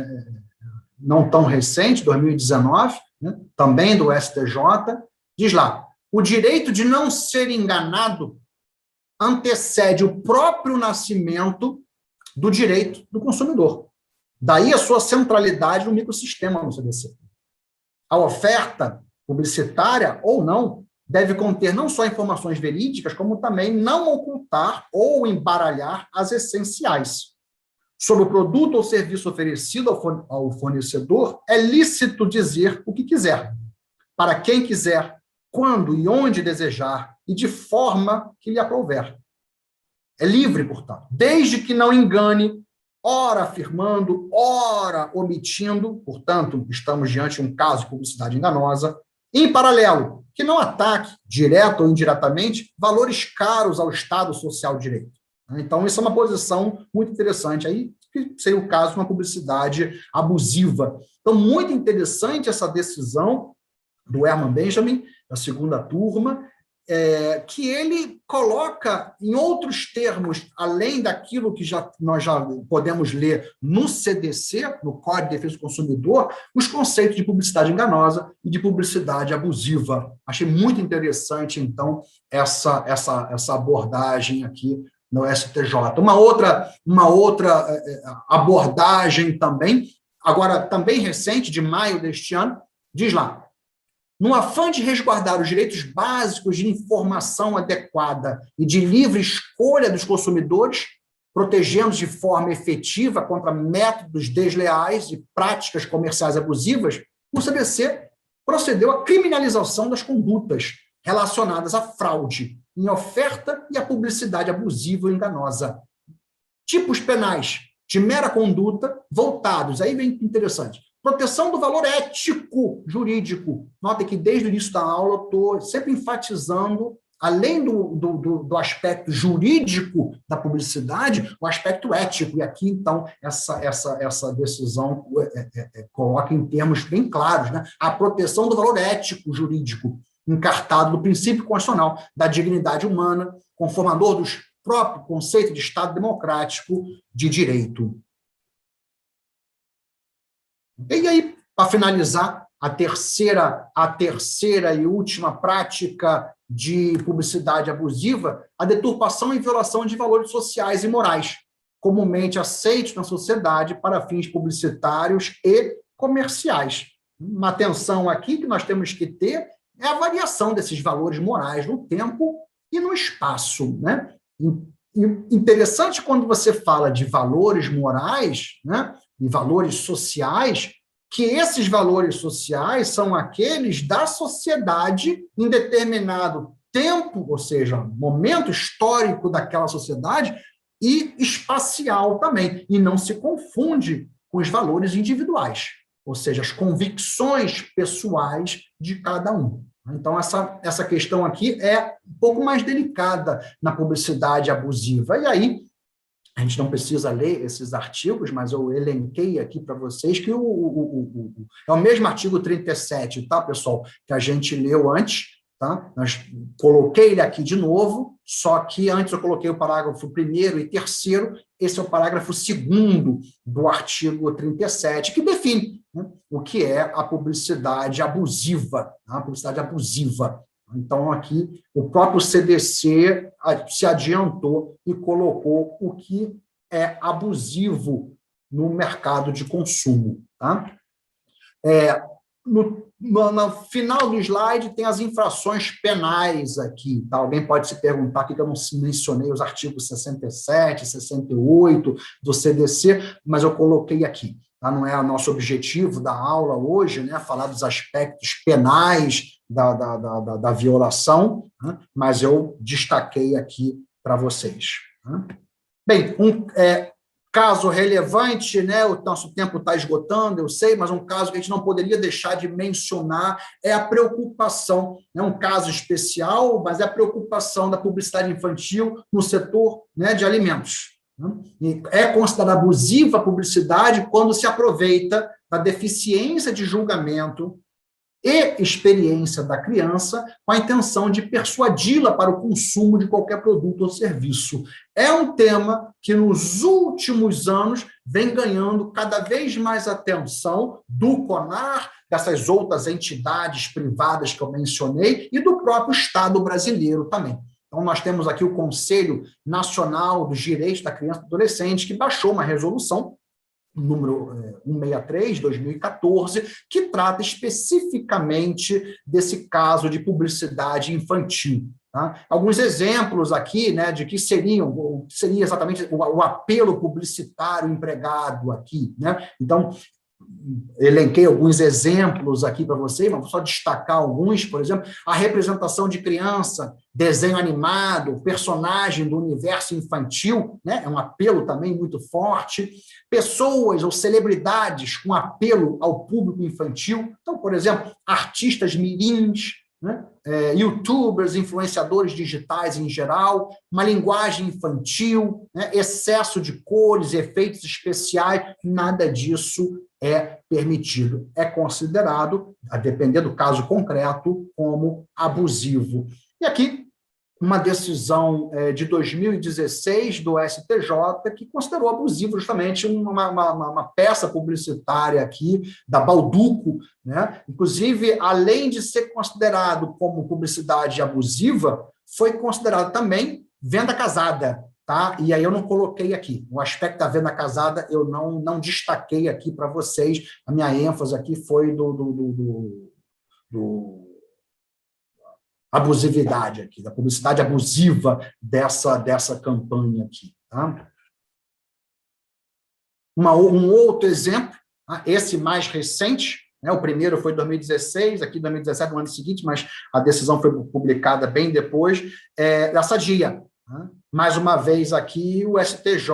não tão recente, 2019, né? Também do STJ, diz lá, o direito de não ser enganado antecede o próprio nascimento do direito do consumidor. Daí a sua centralidade no microsistema no CDC. A oferta publicitária, ou não, deve conter não só informações verídicas, como também não ocultar ou embaralhar as essenciais. Sobre o produto ou serviço oferecido ao fornecedor, é lícito dizer o que quiser, para quem quiser, quando e onde desejar, e de forma que lhe aprouver. É livre, portanto, desde que não engane, ora afirmando, ora omitindo, portanto, estamos diante de um caso de publicidade enganosa, em paralelo, que não ataque, direto ou indiretamente, valores caros ao Estado Social de Direito. Então, isso é uma posição muito interessante, aí, que seria o caso de uma publicidade abusiva. Então, muito interessante essa decisão do Herman Benjamin, da segunda turma, que ele coloca, em outros termos, além daquilo que nós já podemos ler no CDC, no Código de Defesa do Consumidor, os conceitos de publicidade enganosa e de publicidade abusiva. Achei muito interessante, então, essa abordagem aqui no STJ. Uma outra abordagem também, agora também recente, de maio deste ano, diz lá: no afã de resguardar os direitos básicos de informação adequada e de livre escolha dos consumidores, protegendo de forma efetiva contra métodos desleais e práticas comerciais abusivas, o CDC procedeu à criminalização das condutas relacionadas à fraude em oferta e à publicidade abusiva ou enganosa. Tipos penais de mera conduta voltados, aí vem interessante, proteção do valor ético jurídico. Notem que desde o início da aula eu estou sempre enfatizando, além do aspecto jurídico da publicidade, o aspecto ético. E aqui, então, essa decisão coloca em termos bem claros, né? A proteção do valor ético jurídico, encartado no princípio constitucional da dignidade humana, conformador do próprio conceito de Estado democrático de direito. E aí, para finalizar, a terceira e última prática de publicidade abusiva, a deturpação e violação de valores sociais e morais, comumente aceitos na sociedade para fins publicitários e comerciais. Uma atenção aqui que nós temos que ter é a variação desses valores morais no tempo e no espaço, né? Interessante quando você fala de valores morais, né, e valores sociais, que esses valores sociais são aqueles da sociedade em determinado tempo, ou seja, momento histórico daquela sociedade, e espacial também, e não se confunde com os valores individuais, ou seja, as convicções pessoais de cada um. Então, essa questão aqui é um pouco mais delicada na publicidade abusiva. E aí, a gente não precisa ler esses artigos, mas eu elenquei aqui para vocês que é o mesmo artigo 37, tá, pessoal, que a gente leu antes, tá? Coloquei ele aqui de novo, só que antes eu coloquei o parágrafo 1º e 3º, esse é o parágrafo 2º do artigo 37, que define, né, o que é a publicidade abusiva, tá? A publicidade abusiva. Então, aqui, o próprio CDC se adiantou e colocou o que é abusivo no mercado de consumo. Tá? No final do slide tem as infrações penais aqui. Tá? Alguém pode se perguntar por que eu não mencionei os artigos 67, 68 do CDC, mas eu coloquei aqui. Tá? Não é o nosso objetivo da aula hoje, né, falar dos aspectos penais da violação, né, mas eu destaquei aqui para vocês. Né? Bem, caso relevante, né, o nosso tempo está esgotando, eu sei, mas um caso que a gente não poderia deixar de mencionar é a preocupação, é um caso especial, mas é a preocupação da publicidade infantil no setor, né, de alimentos. É considerada abusiva a publicidade quando se aproveita da deficiência de julgamento e experiência da criança com a intenção de persuadi-la para o consumo de qualquer produto ou serviço. É um tema que, nos últimos anos, vem ganhando cada vez mais atenção do CONAR, dessas outras entidades privadas que eu mencionei, e do próprio Estado brasileiro também. Então, nós temos aqui o Conselho Nacional dos Direitos da Criança e do Adolescente, que baixou uma resolução, número 163, 2014, que trata especificamente desse caso de publicidade infantil. Tá? Alguns exemplos aqui, né, de que seria exatamente o apelo publicitário empregado aqui. Né? Então, elenquei alguns exemplos aqui para vocês, mas vou só destacar alguns. Por exemplo, a representação de criança, desenho animado, personagem do universo infantil, né? É um apelo também muito forte. Pessoas ou celebridades com apelo ao público infantil. Então, por exemplo, artistas mirins, né? YouTubers, influenciadores digitais em geral, uma linguagem infantil, né? Excesso de cores, efeitos especiais, nada disso é permitido. É considerado, a depender do caso concreto, como abusivo. E aqui, uma decisão de 2016 do STJ que considerou abusivo justamente uma peça publicitária aqui da Balduco, né? Inclusive, além de ser considerado como publicidade abusiva, foi considerado também venda casada. tá? E aí eu não coloquei aqui. O aspecto da venda casada eu não destaquei aqui para vocês. A minha ênfase aqui foi do abusividade aqui, da publicidade abusiva dessa campanha aqui. Tá? Um outro exemplo, tá? Esse mais recente, né? O primeiro foi em 2016, aqui em 2017, no ano seguinte, mas a decisão foi publicada bem depois, da Sadia. Tá? Mais uma vez aqui, o STJ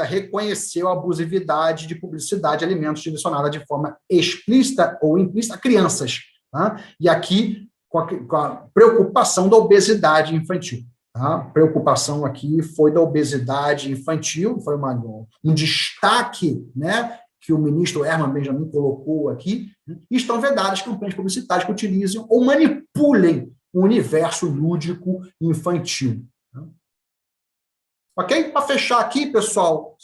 reconheceu a abusividade de publicidade de alimentos direcionada de forma explícita ou implícita a crianças. Tá? E aqui, com a preocupação da obesidade infantil. Tá? A preocupação aqui foi da obesidade infantil, foi um destaque, né, que o ministro Herman Benjamin colocou aqui, né, e estão vedadas campanhas publicitárias que utilizem ou manipulem o universo lúdico infantil. Tá? Ok? Para fechar aqui, pessoal,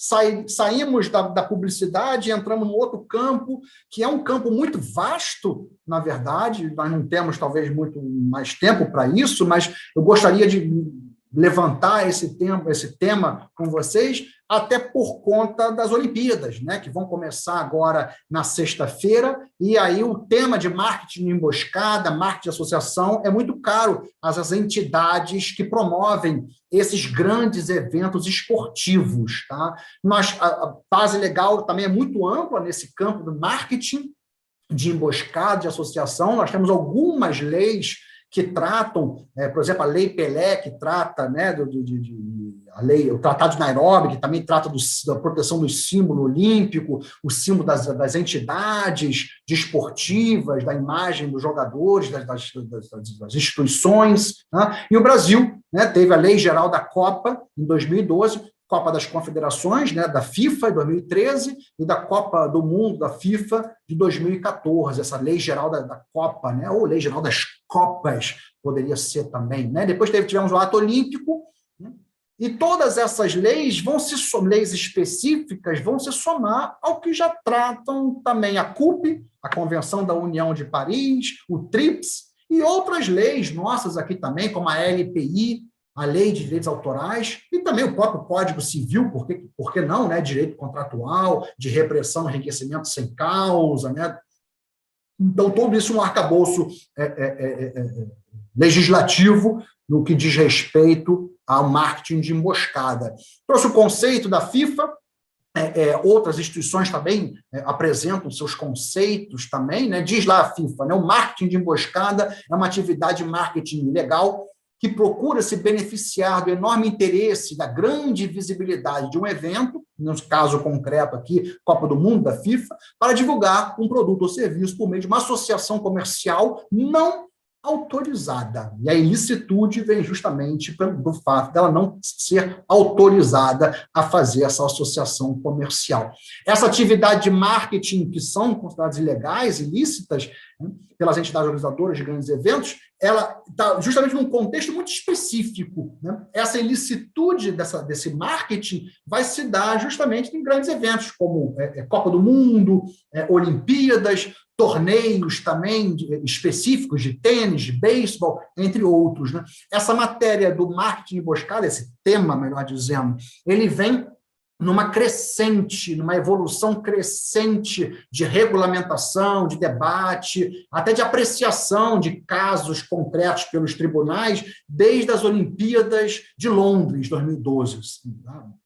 saímos da publicidade e entramos num outro campo, que é um campo muito vasto, na verdade, nós não temos talvez muito mais tempo para isso, mas eu gostaria de levantar esse tema com vocês, até por conta das Olimpíadas, né, que vão começar agora na sexta-feira, e aí o tema de marketing emboscada, marketing de associação, é muito caro às entidades que promovem esses grandes eventos esportivos. Tá? Mas a base legal também é muito ampla nesse campo do marketing de emboscada, de associação. Nós temos algumas leis que tratam, por exemplo, a Lei Pelé, que trata, né, o Tratado de Nairobi, que também trata da proteção do símbolo olímpico, o símbolo das entidades desportivas, da imagem dos jogadores, das instituições. Né? E o Brasil, né, teve a Lei Geral da Copa, em 2012, Copa das Confederações, né, da FIFA, em 2013, e da Copa do Mundo, da FIFA, de 2014, essa Lei Geral da Copa, né, ou Lei Geral das Copas, poderia ser também. Né? Depois tivemos o Ato Olímpico, né, e todas essas leis leis específicas vão se somar ao que já tratam também a CUP, a Convenção da União de Paris, o TRIPS, e outras leis nossas aqui também, como a LPI, a Lei de Direitos Autorais, e também o próprio Código Civil, por que não, né? Direito contratual, de repressão, enriquecimento sem causa, né? Então, tudo isso é um arcabouço legislativo no que diz respeito ao marketing de emboscada. Trouxe o conceito da FIFA, outras instituições também apresentam seus conceitos também, né? Diz lá a FIFA, né? O marketing de emboscada é uma atividade de marketing ilegal que procura se beneficiar do enorme interesse, da grande visibilidade de um evento, no caso concreto aqui, Copa do Mundo, da FIFA, para divulgar um produto ou serviço por meio de uma associação comercial não autorizada. E a ilicitude vem justamente do fato dela não ser autorizada a fazer essa associação comercial. Essa atividade de marketing, que são consideradas ilegais, ilícitas, né, pelas entidades organizadoras de grandes eventos, ela está justamente num contexto muito específico. Né? Essa ilicitude desse marketing vai se dar justamente em grandes eventos, como Copa do Mundo, Olimpíadas, torneios também específicos de tênis, de beisebol, entre outros. Né? Essa matéria do marketing emboscada, esse tema, melhor dizendo, ele vem numa crescente, numa evolução crescente de regulamentação, de debate, até de apreciação de casos concretos pelos tribunais, desde as Olimpíadas de Londres, 2012,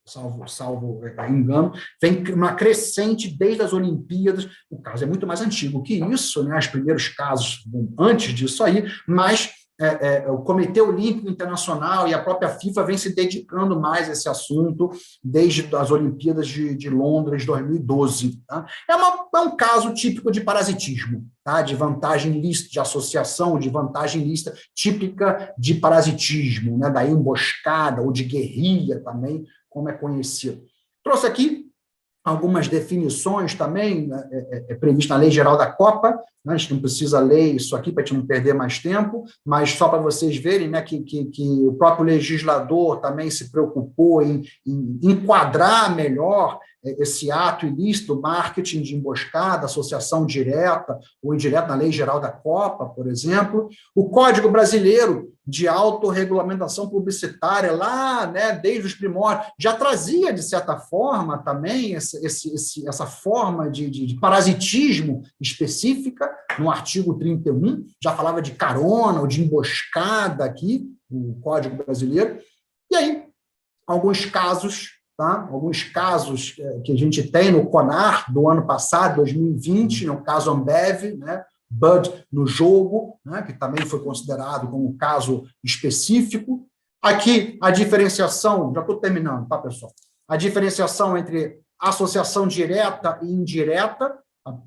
salvo engano, vem uma crescente desde as Olimpíadas. O caso é muito mais antigo que isso, né? Os primeiros casos antes disso aí, mas o Comitê Olímpico Internacional e a própria FIFA vem se dedicando mais a esse assunto desde as Olimpíadas de Londres, 2012. Tá? É um caso típico de parasitismo, tá? De vantagem lícita, de associação, de vantagem lícita, típica de parasitismo, né? Da emboscada ou de guerrilha também, como é conhecido. Trouxe aqui algumas definições também, prevista na Lei Geral da Copa, né? A gente não precisa ler isso aqui para a gente não perder mais tempo, mas só para vocês verem, né, que o próprio legislador também se preocupou em enquadrar melhor esse ato ilícito, marketing de emboscada, associação direta ou indireta na Lei Geral da Copa, por exemplo. O Código Brasileiro de Autorregulamentação Publicitária, lá, né, desde os primórdios, já trazia, de certa forma, também essa forma de parasitismo específica, no artigo 31, já falava de carona ou de emboscada aqui, o Código Brasileiro. E aí, alguns casos, tá? Alguns casos que a gente tem no CONAR do ano passado, 2020, no caso Ambev, né? Bud no jogo, né? Que também foi considerado como um caso específico. Aqui, a diferenciação, já estou terminando, tá, pessoal? A diferenciação entre associação direta e indireta,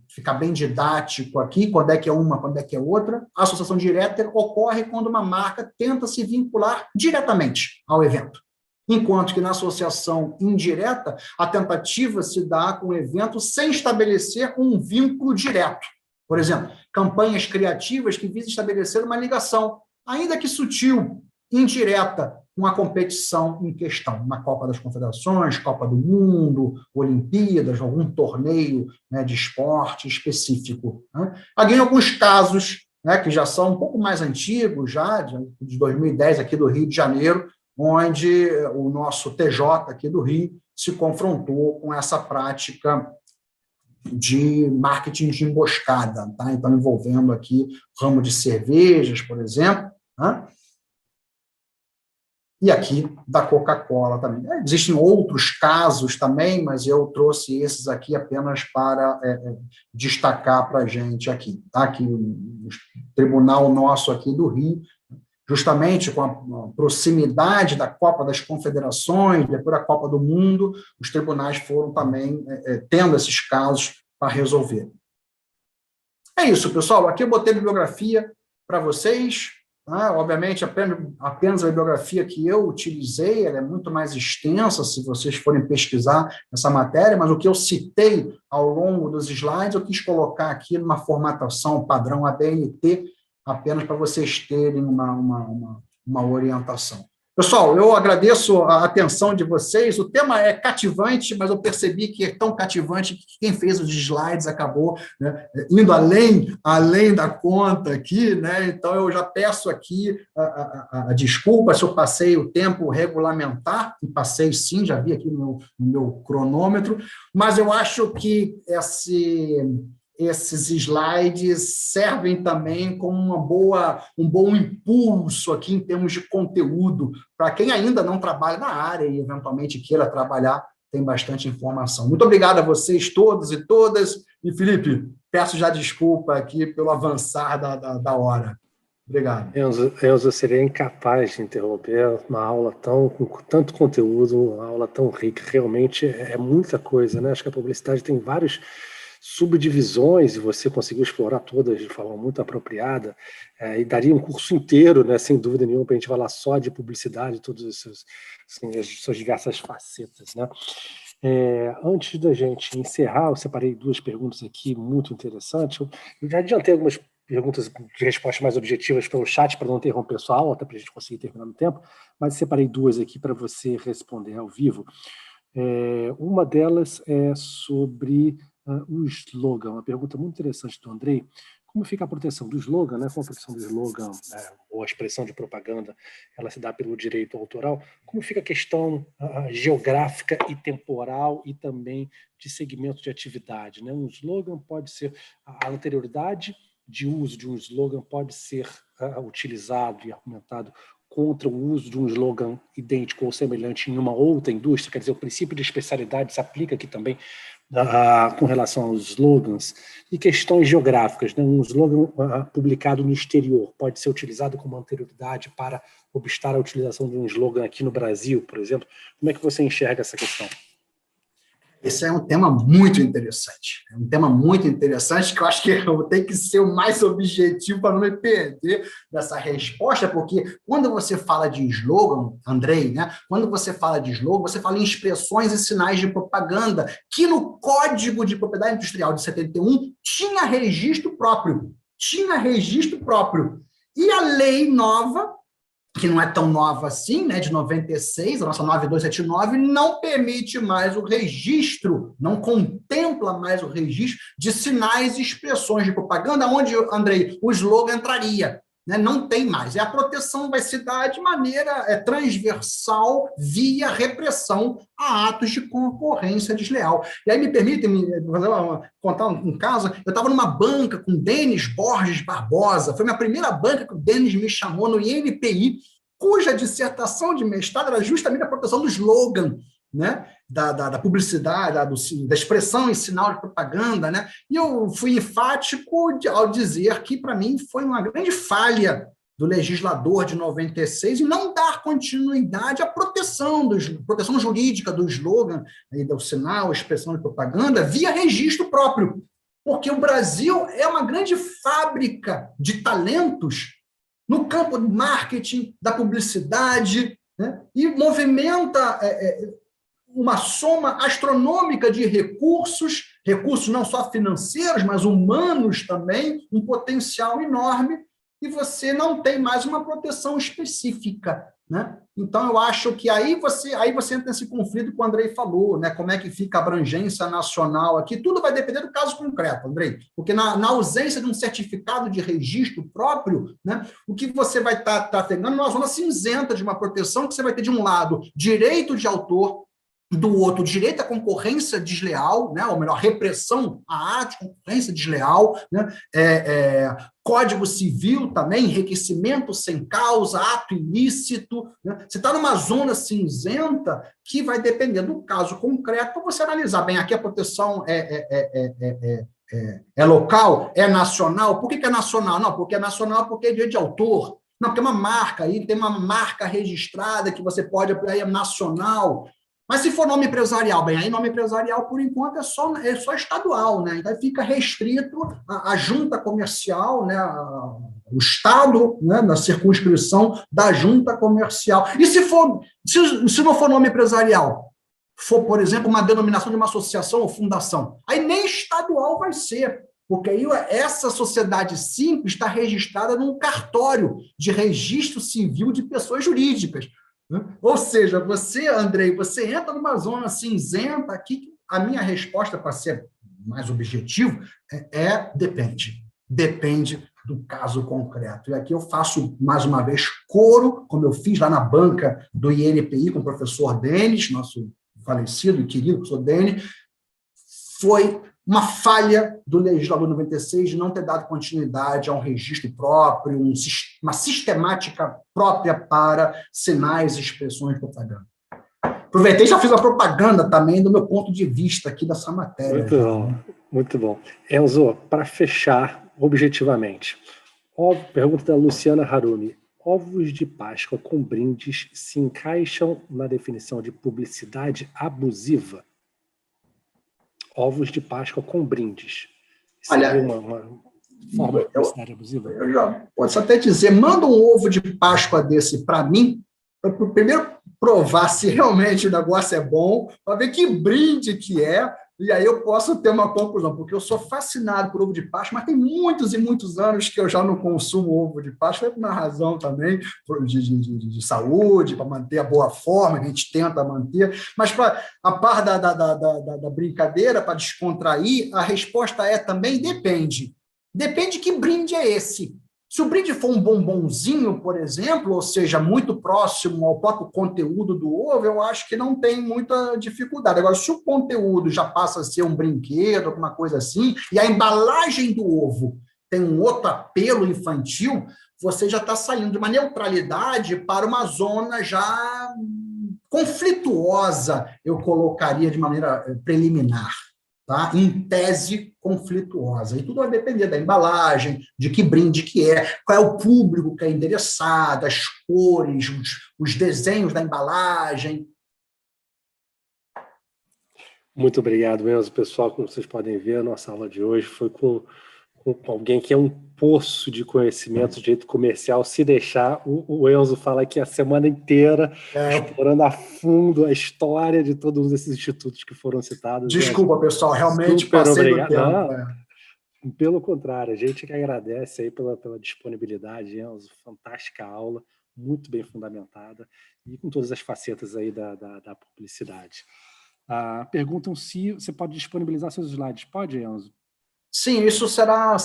fica bem didático aqui, quando é que é uma, quando é que é outra. A associação direta ocorre quando uma marca tenta se vincular diretamente ao evento, enquanto que na associação indireta, a tentativa se dá com o evento sem estabelecer um vínculo direto. Por exemplo, campanhas criativas que visam estabelecer uma ligação, ainda que sutil, indireta, com a competição em questão, uma Copa das Confederações, Copa do Mundo, Olimpíadas, algum torneio, né, de esporte específico. Né? Aqui em alguns casos, né, que já são um pouco mais antigos, já de 2010, aqui do Rio de Janeiro, onde o nosso TJ aqui do Rio se confrontou com essa prática de marketing de emboscada, tá? Então, envolvendo aqui ramo de cervejas, por exemplo, né? E aqui da Coca-Cola também. Existem outros casos também, mas eu trouxe esses aqui apenas para destacar para a gente aqui, tá? Que o tribunal nosso aqui do Rio, justamente com a proximidade da Copa das Confederações, depois da Copa do Mundo, os tribunais foram também tendo esses casos para resolver. É isso, pessoal. Aqui eu botei a bibliografia para vocês. Obviamente, apenas a bibliografia que eu utilizei, ela é muito mais extensa, se vocês forem pesquisar essa matéria, mas o que eu citei ao longo dos slides, eu quis colocar aqui numa formatação padrão ABNT, apenas para vocês terem uma orientação. Pessoal, eu agradeço a atenção de vocês. O tema é cativante, mas eu percebi que é tão cativante que quem fez os slides acabou, né, indo além da conta aqui, né? Então, eu já peço aqui a desculpa se eu passei o tempo regulamentar, e passei sim, já vi aqui no meu cronômetro, mas eu acho que esses slides servem também como um bom impulso aqui em termos de conteúdo, para quem ainda não trabalha na área e eventualmente queira trabalhar, tem bastante informação. Muito obrigado a vocês todos e todas, e Felipe, peço já desculpa aqui pelo avançar da hora. Obrigado. Eu seria incapaz de interromper uma aula com tanto conteúdo, uma aula tão rica, realmente é muita coisa, né? Acho que a publicidade tem vários subdivisões e você conseguiu explorar todas de forma muito apropriada, e daria um curso inteiro, né, sem dúvida nenhuma, para a gente falar só de publicidade, todas as suas diversas facetas, né? Antes da gente encerrar, eu separei duas perguntas aqui muito interessantes. Eu já adiantei algumas perguntas de respostas mais objetivas pelo chat para não interromper sua aula, até para a gente conseguir terminar no tempo, mas separei duas aqui para você responder ao vivo. Uma delas é sobre o slogan, uma pergunta muito interessante do Andrei. Como fica a proteção do slogan, né? Como a proteção do slogan ou a expressão de propaganda, ela se dá pelo direito autoral? Como fica a questão geográfica e temporal e também de segmento de atividade, né? Um slogan pode ser a anterioridade de uso de um slogan pode ser utilizado e argumentado contra o uso de um slogan idêntico ou semelhante em uma outra indústria, quer dizer, o princípio de especialidade se aplica aqui também com relação aos slogans, e questões geográficas, né? Um slogan publicado no exterior pode ser utilizado como anterioridade para obstar a utilização de um slogan aqui no Brasil, por exemplo. Como é que você enxerga essa questão? Esse é um tema muito interessante. É um tema muito interessante que eu acho que eu vou ter que ser o mais objetivo para não me perder dessa resposta, porque quando você fala de slogan, Andrei, né? Quando você fala de slogan, você fala em expressões e sinais de propaganda que no Código de Propriedade Industrial de 71 tinha registro próprio. Tinha registro próprio. E a lei nova, que não é tão nova assim, né, de 96, a nossa 9279, não permite mais o registro, não contempla mais o registro de sinais e expressões de propaganda, onde, Andrei, o slogan entraria. Né, não tem mais. E a proteção vai se dar de maneira transversal via repressão a atos de concorrência desleal. E aí me permitem contar um caso. Eu estava numa banca com Denis Borges Barbosa, foi minha primeira banca que o Denis me chamou no INPI, cuja dissertação de mestrado era justamente a proteção do slogan, né, da publicidade, da expressão em sinal de propaganda, né? E eu fui enfático ao dizer que, para mim, foi uma grande falha do legislador de 96 em não dar continuidade à proteção jurídica do slogan, aí, do sinal, expressão de propaganda, via registro próprio. Porque o Brasil é uma grande fábrica de talentos no campo do marketing, da publicidade, né? E movimenta uma soma astronômica de recursos não só financeiros, mas humanos também, um potencial enorme, e você não tem mais uma proteção específica, né? Então, eu acho que aí você entra nesse conflito que o Andrei falou, né? Como é que fica a abrangência nacional aqui, tudo vai depender do caso concreto, Andrei, porque na ausência de um certificado de registro próprio, né, o que você vai estar pegando é uma zona cinzenta de uma proteção que você vai ter, de um lado, direito de autor, do outro, direito à concorrência desleal, né, ou melhor, repressão à arte de concorrência desleal, né, Código Civil também, enriquecimento sem causa, ato ilícito, né? Você está numa zona cinzenta que vai depender do caso concreto para você analisar. Bem, aqui a proteção é local, é nacional. Por que é nacional? Não, porque é nacional porque é direito de autor. Não, porque é uma marca, aí tem uma marca registrada que você pode aplicar, é nacional. Mas se for nome empresarial, bem, aí nome empresarial, por enquanto, é só estadual, né? Então fica restrito à junta comercial, né? O Estado, né? Na circunscrição da junta comercial. E se não for nome empresarial, for, por exemplo, uma denominação de uma associação ou fundação, aí nem estadual vai ser, porque aí essa sociedade simples está registrada num cartório de registro civil de pessoas jurídicas. Ou seja, você, Andrei, você entra numa zona cinzenta aqui. A minha resposta, para ser mais objetivo, depende. Depende do caso concreto. E aqui eu faço, mais uma vez, coro, como eu fiz lá na banca do INPI com o professor Denis, nosso falecido e querido professor Denis. Foi uma falha do legislador 96 de não ter dado continuidade a um registro próprio, uma sistemática própria para sinais e expressões de propaganda. Aproveitei e já fiz a propaganda também do meu ponto de vista aqui dessa matéria. Muito bom, muito bom. Enzo, para fechar objetivamente, pergunta da Luciana Harumi. Ovos de Páscoa com brindes se encaixam na definição de publicidade abusiva? Ovos de Páscoa com brindes. Seria uma forma de publicidade abusiva? Eu já posso até dizer, manda um ovo de Páscoa desse para mim, para primeiro provar se realmente o negócio é bom, para ver que brinde que é, e aí eu posso ter uma conclusão, porque eu sou fascinado por ovo de Páscoa, mas tem muitos e muitos anos que eu já não consumo ovo de Páscoa, é por uma razão também de saúde, para manter a boa forma, que a gente tenta manter, mas a par da brincadeira, para descontrair, a resposta também depende. Depende que brinde é esse. Se o brinde for um bombonzinho, por exemplo, ou seja, muito próximo ao próprio conteúdo do ovo, eu acho que não tem muita dificuldade. Agora, se o conteúdo já passa a ser um brinquedo, alguma coisa assim, e a embalagem do ovo tem um outro apelo infantil, você já está saindo de uma neutralidade para uma zona já conflituosa, eu colocaria de maneira preliminar. Tá? Em tese conflituosa. E tudo vai depender da embalagem, de que brinde que é, qual é o público que é endereçado, as cores, os desenhos da embalagem. Muito obrigado, Enzo. Pessoal, como vocês podem ver, a nossa aula de hoje foi com alguém que é um poço de conhecimento de direito comercial. Se deixar, o Enzo fala aqui a semana inteira, explorando a fundo a história de todos esses institutos que foram citados. Desculpa, Enzo, pessoal, realmente passei do tempo. Não, pelo contrário, a gente que agradece aí pela disponibilidade, Enzo. Fantástica aula. muito bem fundamentada e com todas as facetas aí da publicidade. Perguntam se você pode disponibilizar seus slides. Pode, Enzo? Sim, isso será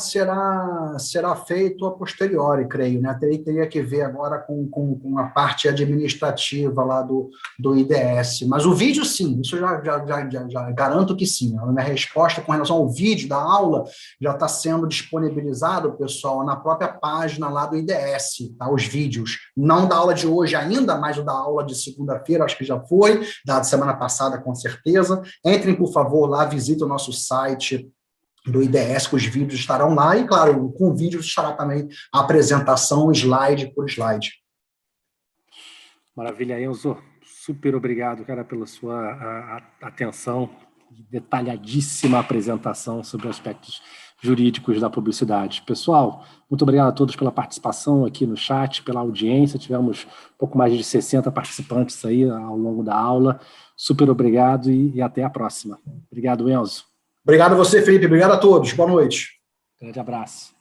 feito a posteriori, creio, né? Teria que ver agora com a parte administrativa lá do IDS. Mas o vídeo, sim, isso já garanto que sim. A minha resposta com relação ao vídeo da aula já está sendo disponibilizado, pessoal, na própria página lá do IDS, tá? Os vídeos. Não da aula de hoje ainda, mas o da aula de segunda-feira, acho que já foi, da semana passada, com certeza. Entrem, por favor, lá, visitem o nosso site do IDS, que os vídeos estarão lá, e, claro, com o vídeo estará também a apresentação, slide por slide. Maravilha, Enzo. Super obrigado, cara, pela sua atenção e detalhadíssima apresentação sobre aspectos jurídicos da publicidade. Pessoal, muito obrigado a todos pela participação aqui no chat, pela audiência. Tivemos um pouco mais de 60 participantes aí ao longo da aula. Super obrigado e até a próxima. Obrigado, Enzo. Obrigado a você, Felipe. Obrigado a todos. Boa noite. Grande abraço.